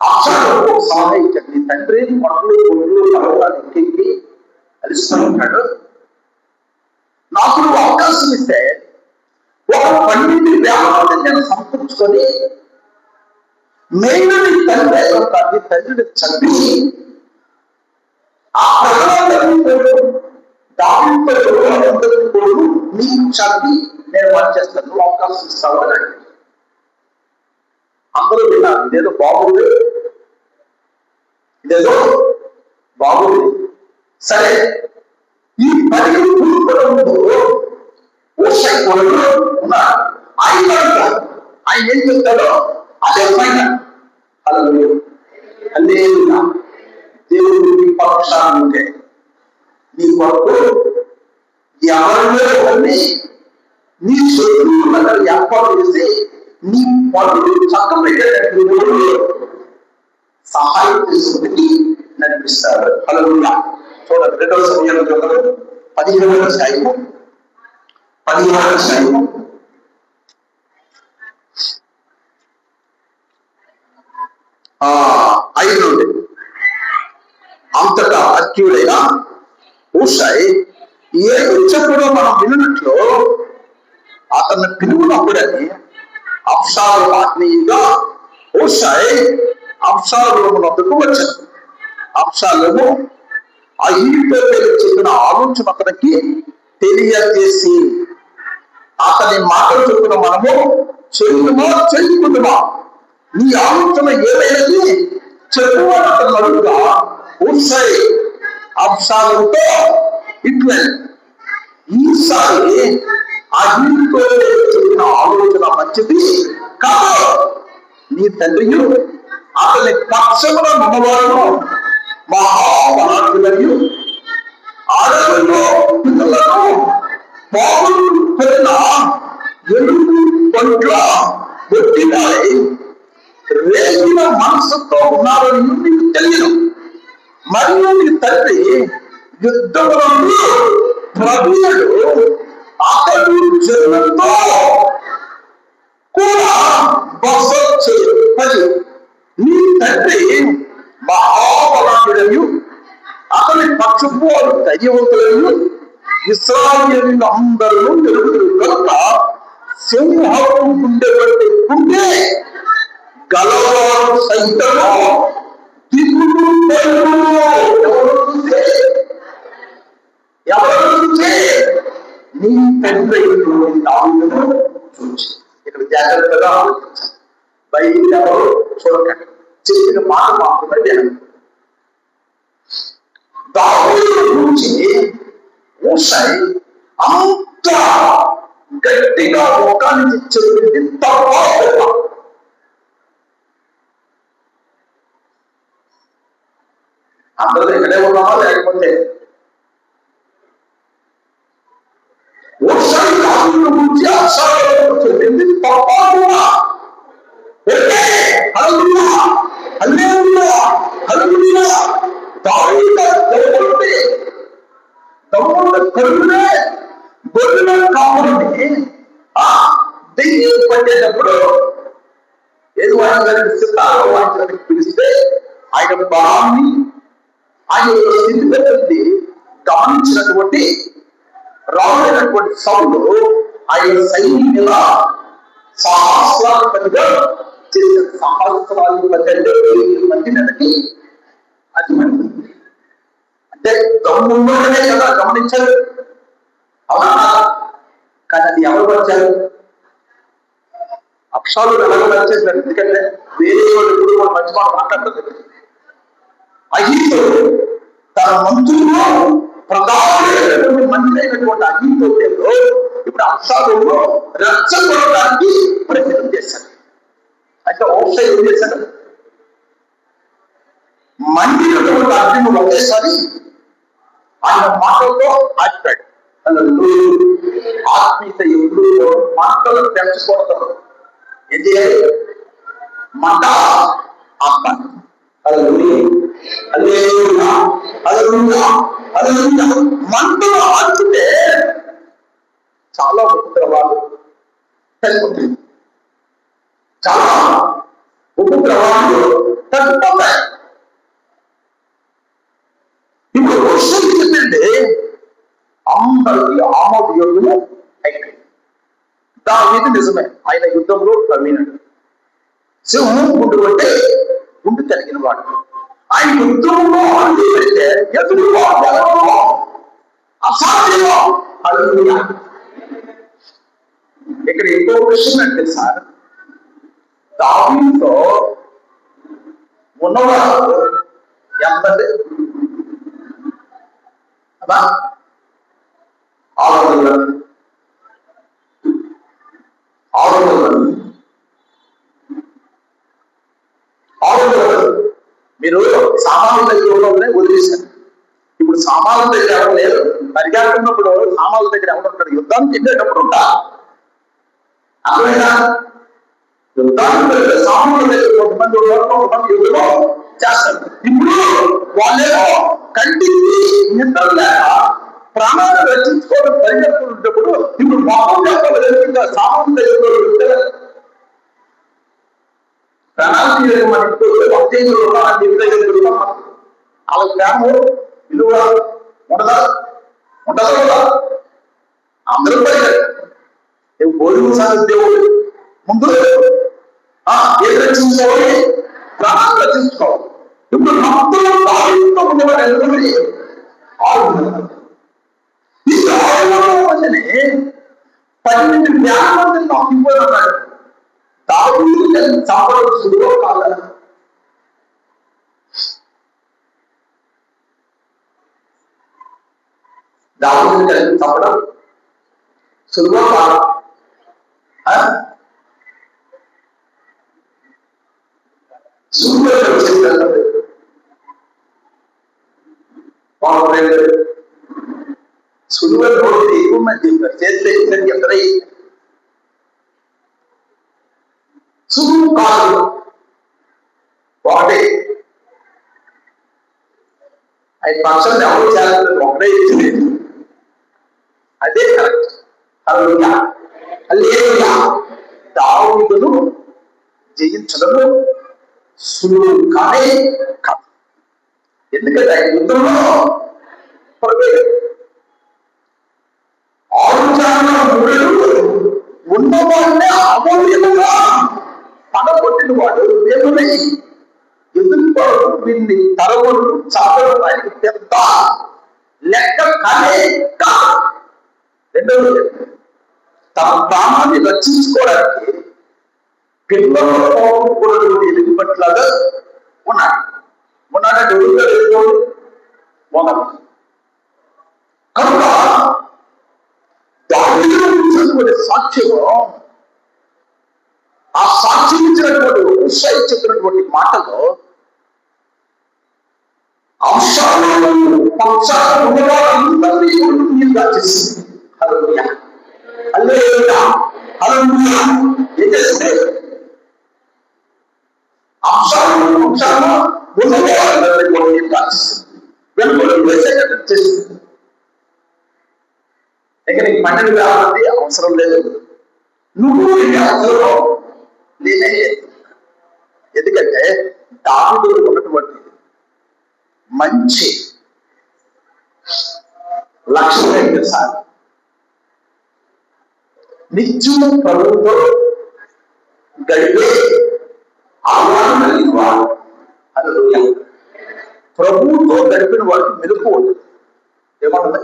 అబ్షాలోము సహాయించండి, తండ్రి కొడుకులు పర్వతాలు ఎక్కి అలిస్తూ ఉంటాడు, నాకు అవకాశం అవకాశం ఇస్తే ఒక 12,000 మందిని నేను సమకూర్చుకొని నేను నీ తండ్రిని చంపి ఆ ప్రజలందరినీ నీకు చంపి నేను పని చేస్తాను, అవకాశం ఇస్తాను అని అడిగి అందరూ విన్నారు. ఇదేదో బాగుంది, ఇదేదో బాగుంది. సరే, ఈ 10 కూడుకోవడంలో ఉన్నారు. ఆయన ఏం చెప్తాడో అదే ఫైనల్. హల్లెలూయా. దేవుడికి పక్షాన్ని ఉంటే నీ కొరకు ఎవరిని నీ శత్రువులను ఏర్పాటు చేసి నీ పనులు చక్కబెట్టేటట్టు సహాయం చేసుకుని నడిపిస్తాడు. హల్లెలూయా. చూడండి 2వ సమయంలో 15వ అధ్యాయము 5 నుండి. అంతటా అర్క్యుడైన హూషై ఏమి చెప్పడో మనం విన్నట్లు అతన్ని పిలువునప్పుడని అబ్షాలోము ఆత్మీయుగా హూషై అబ్షాలోము వద్దకు వచ్చాడు. అబ్షాలోము అహీతోపెలు చెప్పిన ఆలోచన అతనికి తెలియజేసి అతని మాటలు చెప్పిన మనము చేసుకుందామా, నీ ఆలోచన ఏమైనది చెప్పువాడు అతను అడుగుగా హూషై అబ్షాలోముతో ఇట్లా, ఈసారి అహీతోపెలు చెప్పిన ఆలోచన మంచిది కాదు. నీ తండ్రియు అతని పక్షమున ఉన్నవారును మహాబలాఢ్యులను అడవుల్లో పిల్లలను పాములు పెట్టిన ఎలుగు పంట్ల పెట్టినాయి రేగిన మనసుతో ఉన్నారని నీకు తెలియదు. మరియు నీ తండ్రి యుద్ధములను ప్రవీణుడు, అతడు జనులతో కూడా బస చేయు. నీ తండ్రి మహాబలాఢ్యుడయు అతని పక్షపు వారు ధైర్యవంతులను ఇశ్రాయేలీయులు అందరూ ఎరుగుదురు కనుక సింహపు గుండె బట్టి గుండె గలవారు సైతము దిగులు ఎవరు చూసే నీ తండ్రి దావీదును చూచి. ఇక్కడ జాగ్రత్తగా ఆలోచించాలి. బయట ఎవరు చూడకండి, చెప్పిన మాట మాత్రమే వినండి. దావీదును గురించి హూషై అంత గట్టిగా ముఖానికి చెప్పింది తప్ప. అందరూ ఎక్కడే ఉన్నామా లేకపోతే హూషై దావీదును గురించి అక్షరాలను చెప్పింది తప్ప కూడా. హల్లెలూయా, హల్లెలూయా, హల్లెలూయా. దావీదు దేవుడి తమ్ముడు కరుణే గొర్రెల కాపురిని దెయ్యం పట్టేటప్పుడు ఏది వాయించడానికి సితారా వాయించడానికి పిలిస్తే ఆయన బలాన్ని, ఆయన స్థితిగతుల్ని గమనించినటువంటి రాజైనటువంటి సౌలు ఆయన సైన్యుల సహస్రాధిపతిగా చేసిన సహస్రాధిపతి అంటే 7 మంది నెలకి అది మంది అంటే దమ్ములోనే కదా గమనించారు. అవునా? కానీ అది ఎవరు వచ్చారు? అక్షరాలు ఎలాగో వచ్చేసినారు. ఎందుకంటే వేరే వాళ్ళు ఎప్పుడు కూడా మంచి మాట మాట్లాడుతుంది. అహీతోపెలు తన మంత్రుల్లో ప్రధానమైనటువంటి మంత్రి అయినటువంటి అహీతోపెలు ఇప్పుడు అబ్షాలోమును రెచ్చగొట్టడానికి ప్రయత్నం చేశారు. అయితే హూషై ఏం చేశాడు? మండినటువంటి అగ్నిని ఒకేసారి ఆయన మాటలతో ఆడిపాడు. ఆత్మీయత ఎప్పుడు మంటలు పెంచకూడదు. ఏం చేయాలి? మంట ఆత్మ. మంటలు ఆడితే చాలా ఉపద్రవాలు తగ్గిపోతాయి, చాలా ఉపద్రవాలు తగ్గిపోతాయి. ఇప్పుడు వర్షం చెప్పండి అందరికీ ఆమోదయోగ్యము నిజమే, ఆయన యుద్ధంలో ప్రవీణుడు. సింహం గుండు కొట్టే గుండు కలిగిన వాడు. ఆయన యుద్ధంలో అడుగు పెడితే ఎదురుగా అసాధ్యమో అడుగు. ఇక్కడ ఇంకో విషయం అంటే సార్, దావీదుతో ఉన్నవాడు ఎంతంటే అదా 600 మీరు సామాన్ల దగ్గర ఉన్నప్పుడే వదిలేశారు. ఇప్పుడు సామాన్ల దగ్గర ఎవరు లేరు. పరిగెడుతున్నప్పుడు సామాన్ల దగ్గర ఎవరుంటారు? యుద్ధానికి వెళ్ళేటప్పుడు ఉంటా అర్థమైనా? యుద్ధానికి సామాన్ల దగ్గర కొంతమంది ఉన్నారు, కొంతమంది యుద్ధంలో చేస్తారు. ఇప్పుడు వాళ్ళేమో కంటికి నిద్ర లేక ప్రాణాలు రక్షించుకోవడం పరిగెడుతున్నప్పుడు ఇప్పుడు మొత్తం చెప్పలేదు. సామాన్ల దగ్గర ప్రణాళిక మనకు వాళ్ళ ప్రేమ విలువ ఉండదా? ఉండదా కదా? అందరూ పరిగెడు భోజనం సాగు దేవుడు ముందు ఏది రక్షించుకోవాలి? ప్రాణాలు రక్షించుకోవాలి. ఇప్పుడు మొత్తం బాధ్యతతో ఉండేవాడు ఎందుకంటే 600 ఈ 600 మందిని 12 వేల మందిని నాకు ఇవ్వదన్నాడు. దావీదు చంపడం సులువ కాదు. దావీదు చంపడం సులువ కాదు. సులువ నోటి ఎక్కువ మంది చేతిలో ఎక్కడ సులువు కాదు. ఒకటే ఆయన పక్షాన్ని ఎవరు చేస్తారు? ఒకటే ఇచ్చింది, అదే కరెక్ట్. హల్లెలూయా హల్లెలూయా. దావీదును జయించడం సులువు కానే కాదు. ఎందుకంటే ఆయన యుద్ధంలో 6 ఉన్నవాడినే అమూల్యంగా పడగొట్టిన వాడు దేవుని ఎదుర్కోవడం, వీడిని తరగడం, చాపడం ఆయనకి పెద్ద లెక్క కానే కాదు. రెండవది, తన ప్రాణాన్ని రక్షించుకోవడానికి పిల్లలతో కూడా ఎదుగుపట్లాగా ఉన్నాడంటే ఎదుగుతాడు మొదలు. కనుక దావీదును ఇచ్చినటువంటి సాక్ష్యము, ఆ సాక్ష్యం ఇచ్చినటువంటి ఉత్సాహించినటువంటి మాటలు అంశాలను పక్షాలు ఉన్నవాళ్ళందరినీ నీరుగా చేసింది. హల్లెలూయా హల్లెలూయా హల్లెలూయా. ఏం చేసింది? అంశాలను పక్షాలను ఉన్నవాళ్ళందరినీ నీరుగా చేసింది. వెనుకలు వేసేటట్టు చేసింది. ఇక నీకు 12 వేల మంది అవసరం లేదు, నువ్వు అవసరం లేనే లేదు. ఎందుకంటే దావీదులో ఉన్నటువంటి మంచి లక్షణం ఏంటి సార్? నిత్యం ప్రభుత్వం గడిపే ఆహ్వానం కలిగిన వాడు. హల్లెలూయా. ప్రభువుతో గడిపిన వాడికి మెలుపు ఉంటుంది. ఏమంటుంది?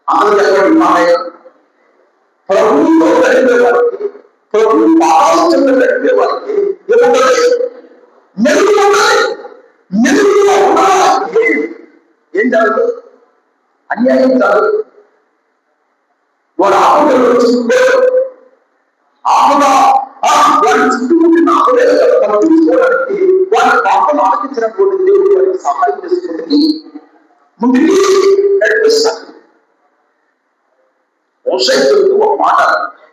అందరూ చెప్పండి మామయ్య. ప్రభువుతో గడిపే వాడికి, ప్రభు ఆలోచనలు గడిపే వాడికి ఏముంటుంది? మెలుపు ఉండాలి. మెలుపులో ఉండడానికి ఏం జరగదు? అన్యాయం జరగదు. వాడు ఆపదలు వచ్చింటే వాడి చుట్టుముట్టిన ఆపదలు తప్పించుకోవడానికి వాడి పాపను ఆలకించినటువంటి దేవుడు వారికి సహాయం చేసుకోవడానికి ముందుకి నడిపిస్తాడు. మోషేతో ఒక మాట,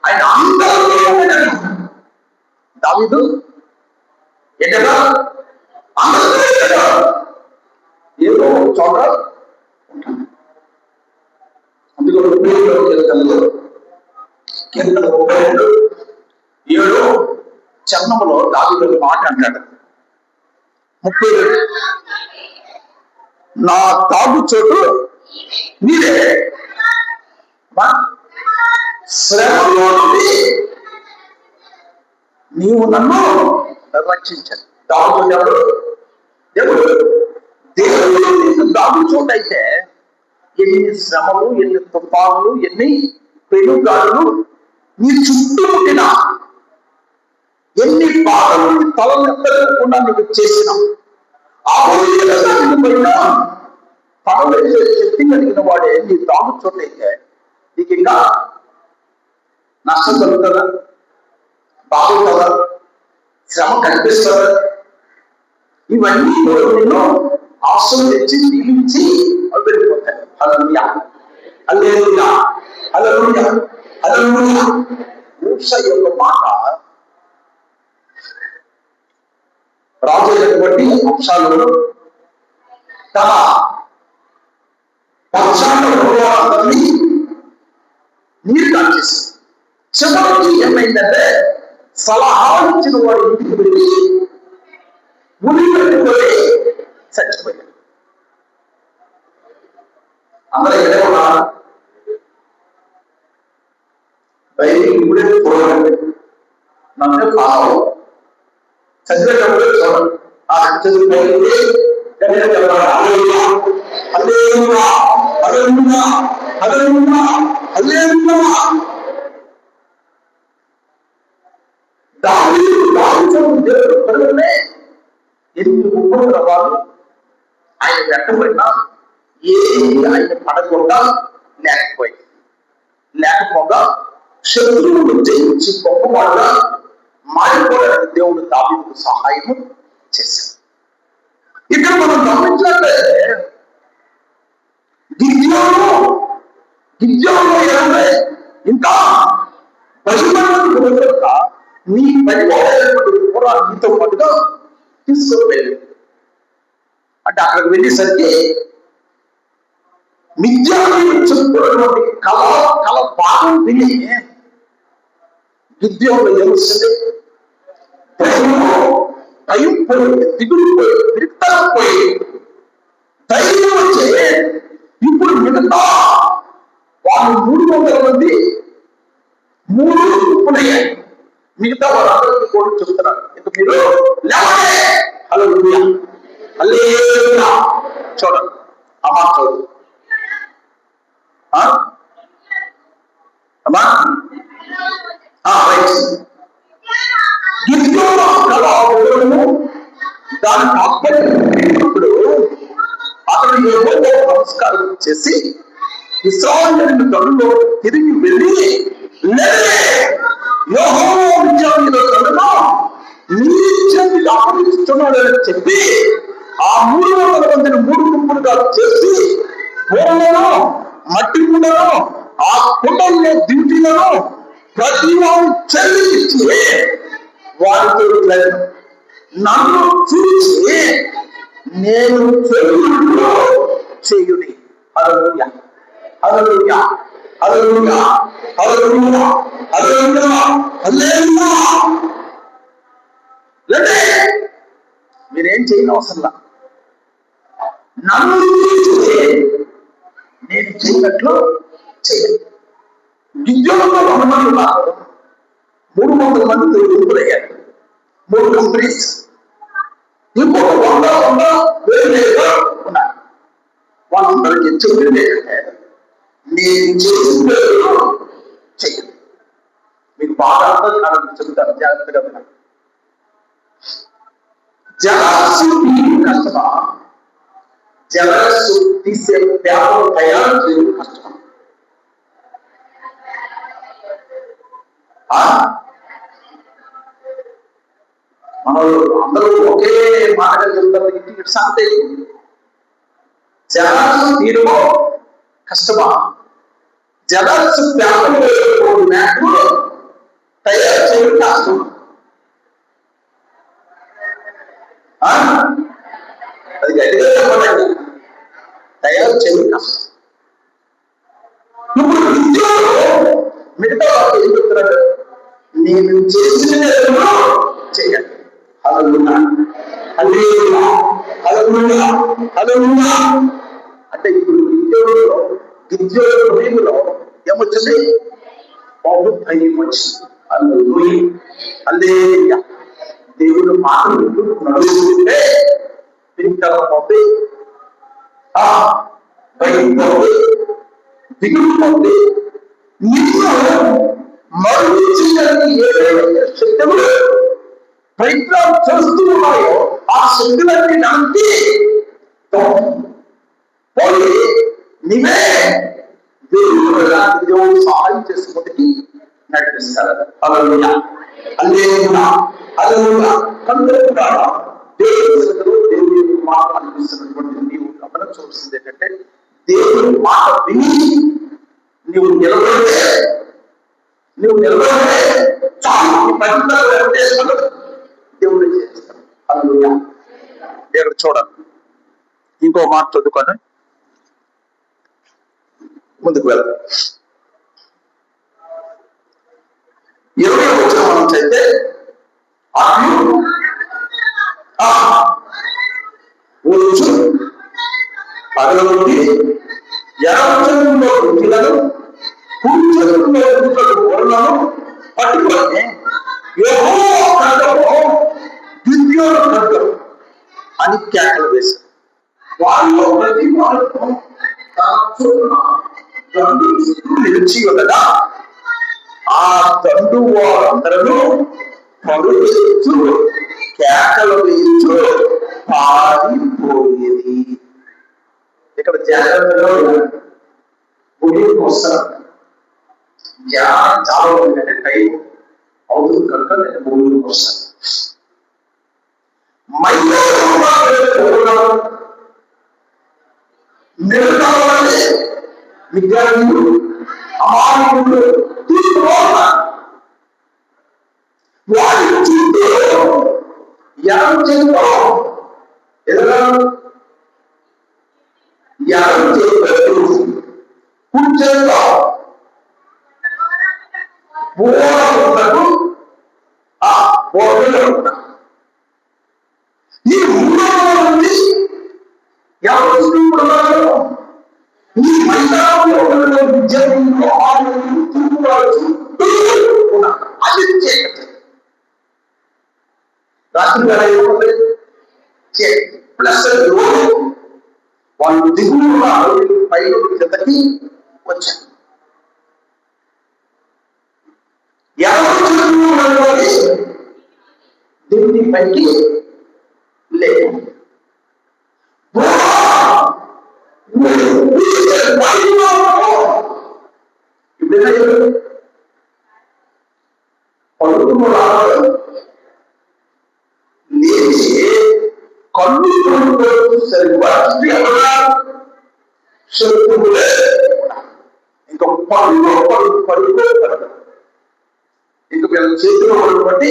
ఆయన అందరూ దావీదు ఎక్కడా ఏదో చోట అందులో కీర్తన 32:7 చరణంలో దావీదు మాట అంటాడు. 32 నా తాగు చోటు మీరే, శ్రమలో నుండి నీవు నన్ను రక్షించదు. దాగుతున్నాడు దేవుడు. దేవుడు దాగు చోటైతే ఎన్ని శ్రమలు, ఎన్ని తుఫానులు, ఎన్ని పెనుగాడులు నీ చుట్టూ పుట్టినా, ఎన్ని బాధలు తలనెత్తకుండా నువ్వు చేసిన ఆ పోయినా తలవేసే శక్తి కలిగిన వాడే నీ దాగు చోటైతే నీకు ఇంకా నష్టం కలుగుతుందా, బాగుంటుందా, శ్రమ కనిపిస్తుందా? ఇవన్నీ నిన్ను ఆశలు తెచ్చి దీవించి వెళ్ళిపోతాయి. హల్లెలూయా, హల్లెలూయా, హల్లెలూయా, హల్లెలూయా. మూస యొక్క మాట రాజైనటువంటి అంశాలు తన పక్షాన్ని నీరు కాల్చేసి చివరికి ఏమైందంటే సలహా ఇచ్చిన వాడు ఇంటికి వెళ్ళి ముడి పెట్టుకొని చచ్చిపోయాడు. అందరూ ఎక్కడే ఉన్నారు? బయటికి ఇప్పుడే చూడండి, నన్ను ఫాలో చదివేటప్పుడు చూడండి. ఆ చదివిపోయింది ఎన్ని ఉపద్రవాలు ఆయన వెంటబడినా ఏది ఆయన పడకుండా లేకపోగా శత్రువులు జయించి గొప్పవాడుగా మారిపోవడానికి దేవుడు దావీదుకు సహాయం చేశాడు. ఇక్కడ మనం గమనించినట్లయితే గిద్యోను ఏమంటే ఇంకా 10 మంది నీ 10,000 కూడా నీతో పాటుగా తీసుకొని వెళ్ళి అంటే అక్కడికి వెళ్ళేసరికి మిద్యానీయులు చెప్తున్నటువంటి కళ భాగం విని గిద్యోను ఏమొస్తుంది? భయం పోయి, దిగులు పోయి, విరక్తం పోయి, ధైర్యం వచ్చే ఇప్పుడు మిగతా వాళ్ళు 300 మంది 3 గుంపులయ్యాయి. మిగతా వాళ్ళందరికీ కూడా చెప్తున్నారు, ఇంక మీరు లేవలే. హల్లెలూయా, హల్లెలూయా. చూడండి అమ్మా, చూడండి అమ్మా. దాని అప్పుడు అతను యెహోవాకు నమస్కారం చేసి ఇశ్రాయేలు గనుల్లో తిరిగి వెళ్ళి యెహోవా విజయాన్ని అప్పగిస్తున్నాడని చెప్పి ఆ 300 మందిని 3 గుంపులుగా చేసి ఊళ్ళను, మట్టి కుండను, ఆ కుండల్లో దింటిలను ప్రతి వారు చెల్లించి వారితో నన్ను చూసి నేను చెల్లింపు చేయుడి. హల్లెలూయా, హల్లెలూయా, హల్లెలూయా, హల్లెలూయా, హల్లెలూయా, హల్లెలూయా. అంటే మీరేం చేయని అవసరంలా, నన్ను చూసి నేను చేయనట్లు చేయాలి. గిద్యోనులో 100 మంది ఉన్నారు, 300 మంది గుంపులయ్యారు, 3 కంపెనీస్. ఇంకొక 100 వేరుగా ఉన్నారు. వాళ్ళందరికీ చెప్పింది ఏంటంటే నేను చేసిన చెయ్యండి. మీకు బాగా అర్థం కాదని చెబుతాను, జాగ్రత్తగా ఉన్నారు. జలస్సు కష్టమా, జలస్సు తీసే వ్యాపారం తయారు చేయడం కష్టమా? మనలో అందరూ ఒకే మాటగా చెబుతారు, ఇంటికి శాంతి. జలస్సు తీరులో కష్టమా, జలస్సు వ్యాపారం తయారు చేయడం కష్టమా? అది గట్టిగా తయారు చేయడం కష్టం. ఇప్పుడు విద్యలో మిగతా ఏం చెప్తున్నాడు? నేను చేసిన చేయాలి. హల్లెలూయా, హల్లెలూయా, హల్లెలూయా, హల్లెలూయా. అంటే ఇప్పుడు గిద్యోను హృదయంలో ఏమొచ్చింది? బహు ధైర్యం వచ్చింది. హల్లెలూయా, హల్లెలూయా. దేవుడు మాటలు నడుస్తుంటే పింకల పొంది బయటపోయి దిగులు పొంది నిన్ను మరణించడానికి ఏదైతే శక్తులు ప్రయత్నం చేస్తూ ఉన్నాయో ఆ శక్తులన్నీ నమ్మి పోయి నీవే దేవుడు సహాయం చేసుకుంటే నడిపిస్తారు. హల్లెలూయా హల్లెలూయా హల్లెలూయా. కందరుగా దేవుడి మాట అనిపిస్తున్నటువంటి నీవు గమనించవలసింది ఏంటంటే దేవుడి మాట విని నువ్వు నిలబడితే చాలు దేవుడు చేస్తాడు. హల్లెలూయా. ఇక్కడ చూడండి ఇంకో మాట చదువుకొని ముందుకు వెళ్దాం. 20వ వచనం మనం చదివితే వచ్చు పగలొట్టి ఎడవచనంలో వృద్ధులను కూర్చొని గొర్రెలను పట్టుకొని యెహోవా ఖడ్గము గిద్యోను ఖడ్గము అని కేకలు వేశారు. వారిలో ప్రతి వారితో నిలిచి ఉండగా ఆ దండు వారందరూ పరుగెత్తు కేకలు వేస్తూ పారిపోయేది. ఇక్కడ జాగ్రత్తగా గుడికి వస్తారు. ధ్యానం చాలా ఉందంటే టైం అవుతుంది కనుక నేను గుడికి వస్తాను. విద్యార్థులు అమాయకులు తీసుకోవాలి. వారి చుట్టూ ఎడం చేతితో కూర్చొని ఈ మూడవ మంది ఎవరు చూస్తున్నారు? ఈ మైదానంలో విద్యార్థులు అది చీకటి. రాత్రి వేళ ప్లస్ వాళ్ళు దిగులు పైన కిందకి వచ్చారు. ఎవరు దేవుని పైకి లేదు. లేచి కన్ను శత్రువులే ఇంకా పడుకోగలరు. ఇంక వీళ్ళ చేతిలో ఉన్నటువంటి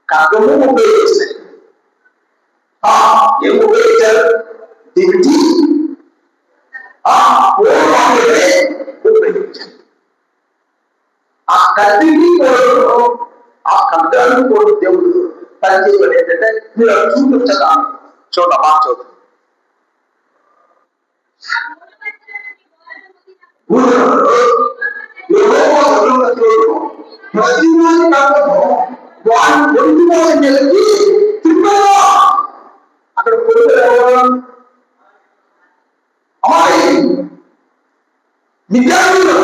ఖడ్గము ఉపయోగిస్తాయి. ఏం ఉపయోగించారు? దివిటి ఉపయోగించారు. ఆ కత్తిని కూడా ఆ ఖడ్గాన్ని కూడా దేవుడు పనిచేయబడి ఏంటంటే మీరు చూపించగా చూడమా చూద్దాం. ప్రతి వారి పొరుగు కోసం వెళ్ళి తిప్పారా అక్కడ పొరుగు అమ్మాయి విద్యార్థులు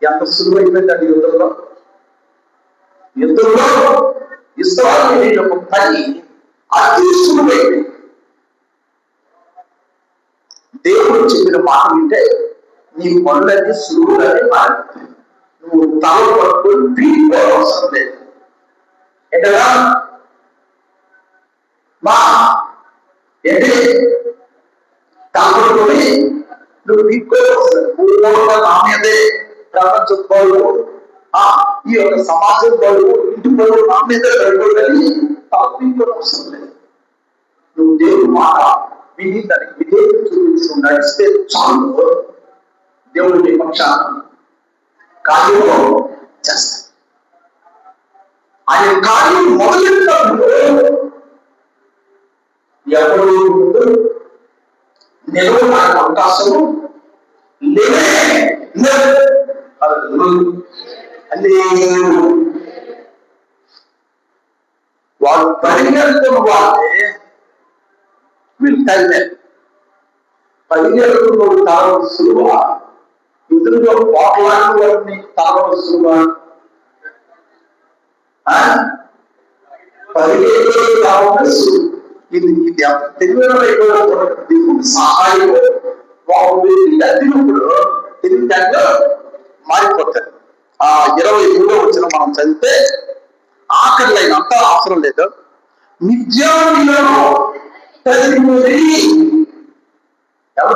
ఎంత సులువైపోయిందండి యుద్ధంలో ఇస్రాయేలు యొక్క పని అతి సులువైంది. దేవుడు చెప్పిన మాట వింటే నీ పనులన్నీ సులువుగానే మారుతుంది. నువ్వు తల పట్టుకొని పీడిపోవడం అవసరం లేదు. ఏంటగా మా ఏంటి తలపట్టుకొని నువ్వు పీడిపోవడం నా మీదే ప్రపంచం పౌరులు ఈ యొక్క సమాజం పౌరులు ఇంటి పౌరులు నా మీదే పడిపోయి తలపీడిపోవడం అవసరం లేదు. నువ్వు దేవుడు మాట విని దానికి విధేయత చూపించి నడిస్తే చాలు. దేవుడు నీ పక్షాన కార్యము చేస్తాడు. ఆయన కార్యం మొదలెట్టినప్పుడు ఎవరు నిలవ అవకాశము వాళ్ళు పరిగెడుతున్న వాళ్ళే వీళ్ళు తల్లి పరిగెడుతున్న తరవలసులుగా ఎదురుగా పోట్లాడిన వారిని తరవలసులుగా పరిగెత్తే తరవలసు ఇది తెలివైన సహాయం తెలివినప్పుడు తెలివితేటలో మారిపోతారు. 23వ వచనం మనం చదివితే ఆఖరి లైన్ అంతా అవసరం లేదు. మిద్యానీయులను తరిమిరి ఎవరు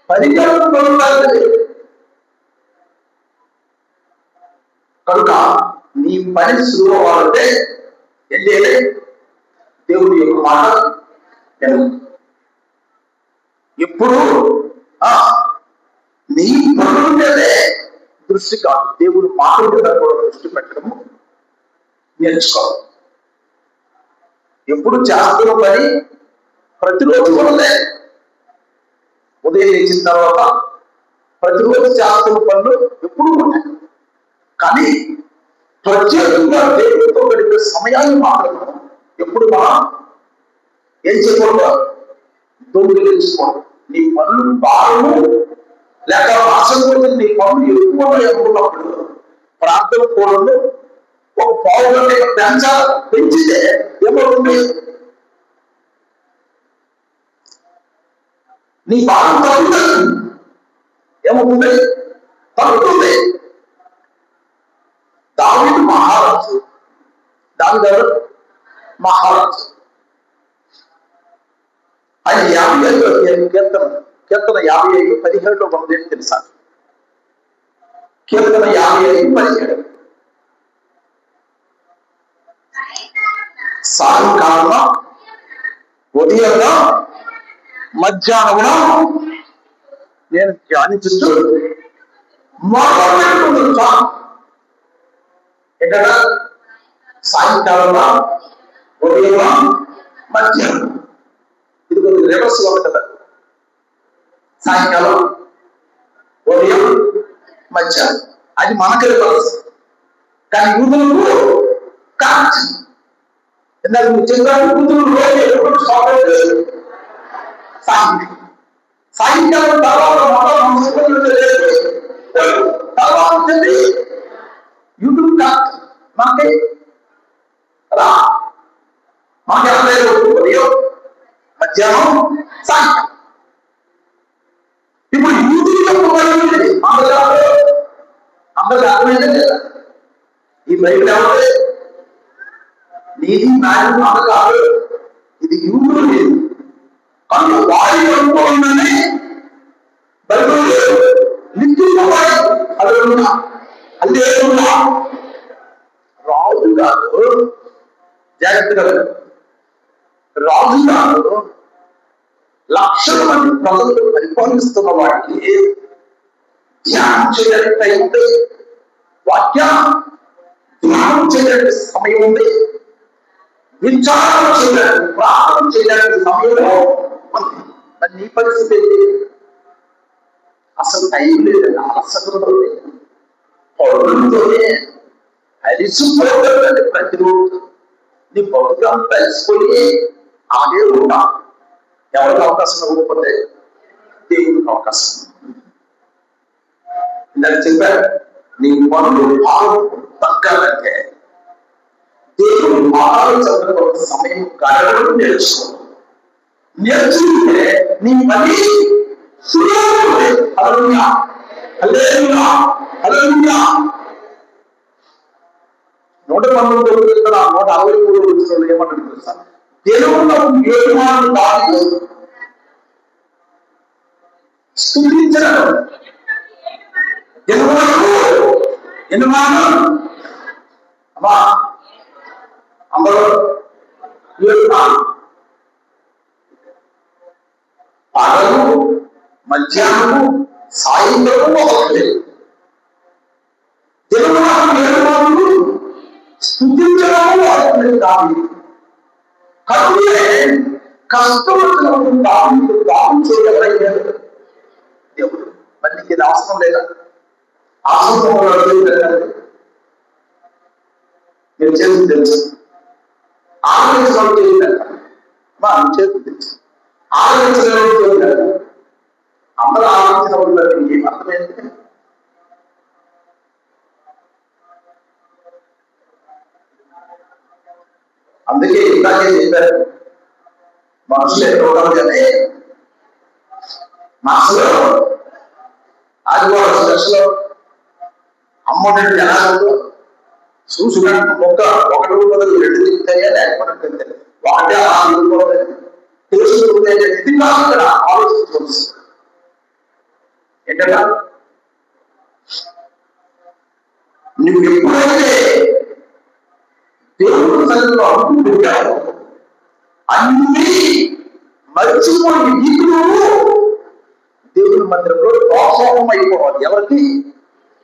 పరిగెత్తుతున్నారు కనుక నీ పని సులువు అవ్వాలంటే ఏం చేయాలి? దేవుడి యొక్క మాట ఎప్పుడు నీ పనుల మీదే దృష్టి కాదు, దేవుడి మాటల మీద కూడా దృష్టి పెట్టడము నేర్చుకోవాలి. ఎప్పుడు చేస్తున్న పని ప్రతిరోజు కూడా ఉదయం లేచిన తర్వాత ప్రతిరోజు చేస్తున్న పనులు ఎప్పుడు ఉంటాయి. కానీ ప్రత్యేకంగా దేవుడితో గడిపే సమయాన్ని మాత్రం ఎప్పుడు మనం ఏం చేయకూడదు? దొంగిలించుకోవడం. నీ పనులు భారము లేక ఆశపోతే నీ పనులు ఎక్కువ అనుకున్నప్పుడు ప్రార్థన కూడలు ఒక పావు గంట పెంచితే ఏమవుతుంది? నీ భారం తగ్గుతుంది. ఏమవుతుంది? తగ్గుతుంది. దావీదు మహారాజు, దావీదు మహారాజు ఆయన 55 కీర్తన 55:17 మనది తెలుసా? కీర్తన 55:17 సాయంకాలం ఉదయం మధ్యాహ్నం నేను ధ్యానించుతూ ఎక్కడ సాయంకాలంలో ఉదయం మధ్యాహ్నం ఇది కొద్దిగా రివర్స్ ఉంటుంది. సాయంకాలం ఉదయం మధ్యాహ్నం అది మనకి రివర్స్, కానీ యూదులకు కాదు. ఇందాక మీరు చెప్పారు యూదులు సాయంకాలం తర్వాత యూదులు కాదు మనకి అలా మాకెలా లేదు. ఉదయం మధ్యాహ్నం సాయంకాలం. ఇప్పుడు యూదులు అందరికి అర్థమైందే లేదా? ఈ బైబిల్ ఎవరు? నీది నాది మాట కాదు, ఇది యూదులు లేదు. కనుక వారి అనుకోవాలని బైబిల్ నిత్యుపోవాలి. అదే రాజు గారు జాగ్రత్తగా రాజు గారు లక్షల మంది ప్రజలు పరిపాలిస్తున్న వాటికి ధ్యానం చేయడానికి ఉంది, ధ్యానం చేయడానికి సమయం ఉంది, విచారణ చేయడానికి ప్రార్థన చేయడానికి సమయంలో ఉంది. మరి నీ పరిస్థితి అసలు టైం లేదండి. అలసటతో పౌరులతోనే అలిసిపోతుందండి. ప్రతిరోజు నీ పౌరులు కలిసిపోయి ఆగే ఉంటా. ఎవరికి అవకాశం ఇవ్వకపోతే దేవుడికి అవకాశం. ఇందాక చెప్పారు, నీ పనులు తగ్గాలంటే దేవుడు ఆలోచన సమయం గడవడం నేర్చుకుంటే నీ పని సులువుగా. హల్లెలూయా, హల్లెలూయా, హల్లెలూయా. 119 163 వచ్చిన ఏమంటారు తెలుసా? దేవుడు యెహోవాను దావీదు స్తుతించడం. యెహోవాను అమ్మా అందరూ పగలు మధ్యాహ్నము సాయంత్రము ఒకట్లేదు. యెహోవాను స్తుతించడము ఒకట్లేదు. దావీదు కనుకే కష్టం వచ్చినప్పుడు దానం చేయగలిగారు దేవుడు. మరి నీకు ఇది అవసరం లేదా? అవసరం మీరు చేసి తెలుసు, ఆలోచించడం చేయాలి, మా చేతి తెలుసు, ఆలోచించడం చేయాలి. అందరూ ఆలోచించిన వాళ్ళు ఏం అర్థమైంది? అందుకే ఇలాగే చెప్పారు, మనుషులు ఎక్కడగానే మనసులో ఆదివారం దశలో అమ్మడి జనాలు చూసుకున్నట్టు మొక్క ఒకటి బదులు రెండు తింటాయా లేకపోతే ఒకటే తెలుసుకుంటే ఇది కాదు ఇక్కడ ఆలోచించవచ్చు. ఏంటంటే నువ్వు ఎప్పుడైతే దేవుడి సన్నిధిలో అనుకుంటున్నావు అన్ని మర్చిపోయి నీకు దేవుడి మందిరంలో దాసోహం అయిపోవాలి. ఎవరికి?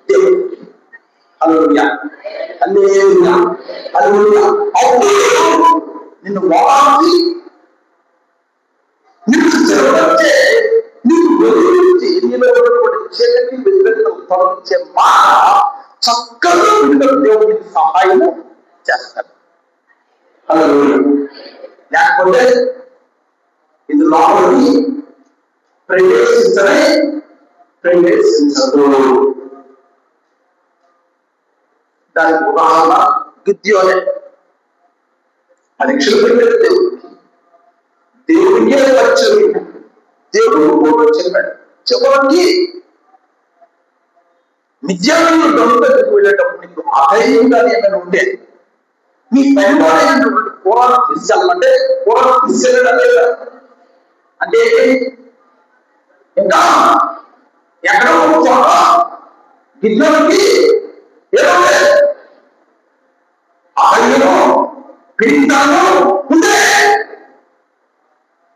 దేవుడికి. హల్లెలూయా, హల్లెలూయా, హల్లెలూయా. నిన్ను వాడి నీకు జరగచ్చే నీకు వెలుగురించి నీలో ఉన్నటువంటి చీకటి వ్యతిరేకతను తొలగించే మాట చక్కగా విడుదల దేవుడికి సహాయం చేస్తారు. హల్లెలూయా. లేకపోతే ఇది లోపలికి ప్రవేశించదు. దానికి ఉదాహరణ గిద్యోనే. పరీక్షలు పెట్టాడు దేవుడికి, దేవుడికే వచ్చి దేవుడు కూడా చెప్పాడు. చివరికి మిద్యాను దొంగకు వెళ్ళేటప్పుడు నీకు అధైర్యంగా ఏమైనా ఉంటే నీ పైనటువంటి కూరను తీసుకెళ్ళమంటే కూరను తీసుకెళ్ళడం లేదా అంటే ఇంకా ఎక్కడో చోట గిద్యోనికి ఏమంటే అధైర్యం పీడితాను ఉండే.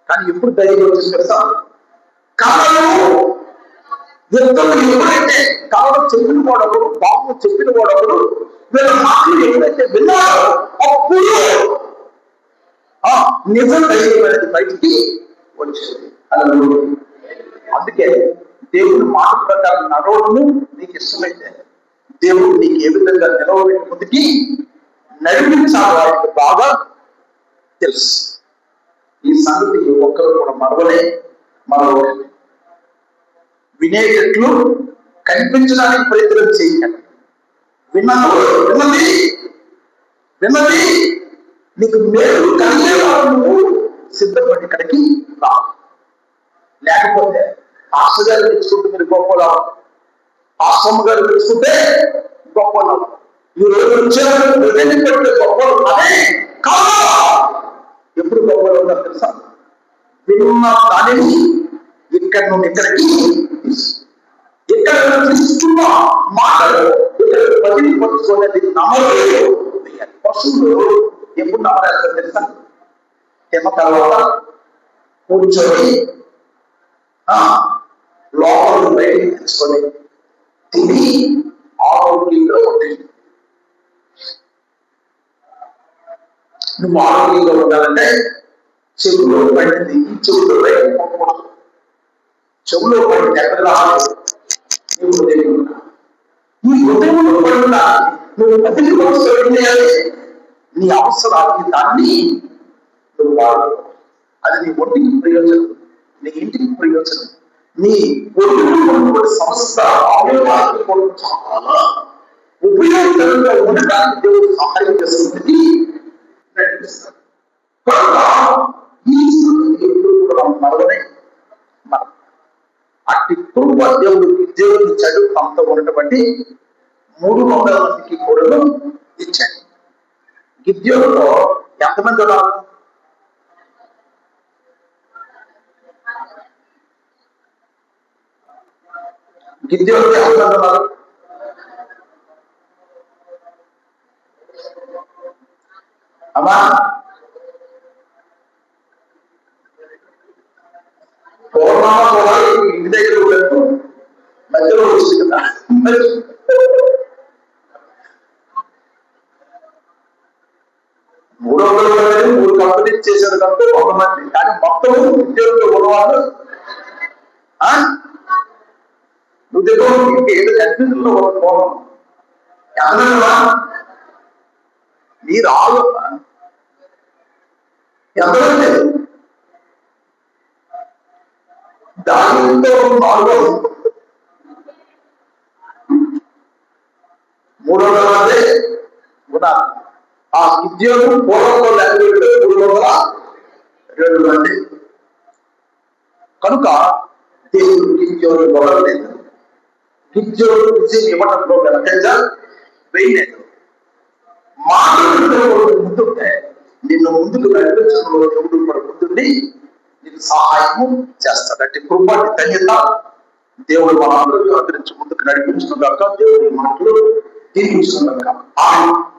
కానీ ఎప్పుడు ధైర్యం వచ్చేసి తెలుసా? కాలంలో యుద్ధం ఎప్పుడైతే కాలం చెప్పిన వాడప్పుడు బాబు చెప్పిన వాడప్పుడు వీళ్ళ మాటలు ఎప్పుడైతే విన్నారో అప్పుడు నిజం ధైర్యం అనేది బయటికి వచ్చింది. అందుకే దేవుడి మాట ప్రకారం నడవడము నీకు ఇష్టమైతే దేవుడు నీకు ఏ విధంగా నిలవబెట్టి ముందుకి నడిపించాలో ఆయనకు బాగా తెలుసు. ఈ సంగతి ఒక్కరు కూడా మరొకటి వినేటట్లు కనిపించడానికి ప్రయత్నం చేయండి. విన్నది నీకు మేలు కలిగే వాళ్ళు సిద్ధపడి ఇక్కడికి రా. లేకపోతే ఆస్త గారు తెచ్చుకుంటే మీరు గొప్పలా, ఆశ్రమ గారు తెచ్చుకుంటే గొప్పలా, ఈ రోజు వచ్చే గొప్పలు అదే కాదు. ఎప్పుడు గొప్పలు ఉంటారు తెలుసా? విన్న దానిని ఇక్కడ నుండి ఇక్కడికి ఇక్కడ తీసుకున్న మాటలు ఇక్కడ ప్రతిపరుచుకునేది నమ్మలేదు. పశువులు ఎప్పుడు నమ్మలేదు తెలుసా? ఏమో తర్వాత కూర్చొని లోపల బయటికి తెచ్చుకొని తిని ఆరోగ్యంగా ఉంటుంది. నువ్వు ఆరోగ్యంగా ఉండాలంటే చెవులో పడింది ఈ చెవులో బయటకు పోకూడదు. చెవులో పడింది ఎక్కడ రావాలి? నీ హృదయం. ఈ హృదయంలో పడిన నువ్వు ప్రతిని చేయాలి. నీ అవసరానికి దాన్ని నువ్వు వాడు. అది నీ ఒంటికి ప్రయోజనం, నీ ఇంటికి ప్రయోజనం, నీ ఒంటికి సమస్త అవయవాలకు కూడా చాలా ఉపయోగకరంగా ఉండడానికి దేవుడు సహాయం చేస్తుంది. నడిపిస్తాడు. మరవనే మనం అట్టి కుటుంబ దేవుడికి చదువు పంత ఉన్నటువంటి 300 మందికి కూడా ఇచ్చాడు. గిద్యోనులో ఎంతమంది ఉన్నారు? గిద్యోనులో ఎంతమంది ఉన్నారు? అమ్మా ఇంటి దగ్గర ఉండదు, మధ్యలో వచ్చింది కదా. 300 3 కంపెనీస్ చేసిన చేసినట్టు కొంతమంది, కానీ మొత్తం ఉద్యోగంలో ఉన్నవాళ్ళు నువ్వు దగ్గర ఏదో కన్ఫ్యూజన్ లో పోవడం ఎంతమందిరా మీరు ఎంతమంది దానితో 300 ఉన్నారు. ఆ ఉద్యోగం పూర్వంలో లెక్క 302 మంది. కనుక దేవుడు గిద్యోను వదలలేదు. గిద్యోను విజయం ఇవ్వడంలో వెనకంగా వేయలేదు. మాటలు ముందుంటే నిన్ను ముందుకు నడిపించడంలో దేవుడు కూడా ముందుండి నీకు సహాయము చేస్తాడు. అంటే కృపటి ధన్యత దేవుడు మన అందరికీ అంతరించి ముందుకు నడిపించుగాక. దేవుడి మాటలు దీవించుగాక.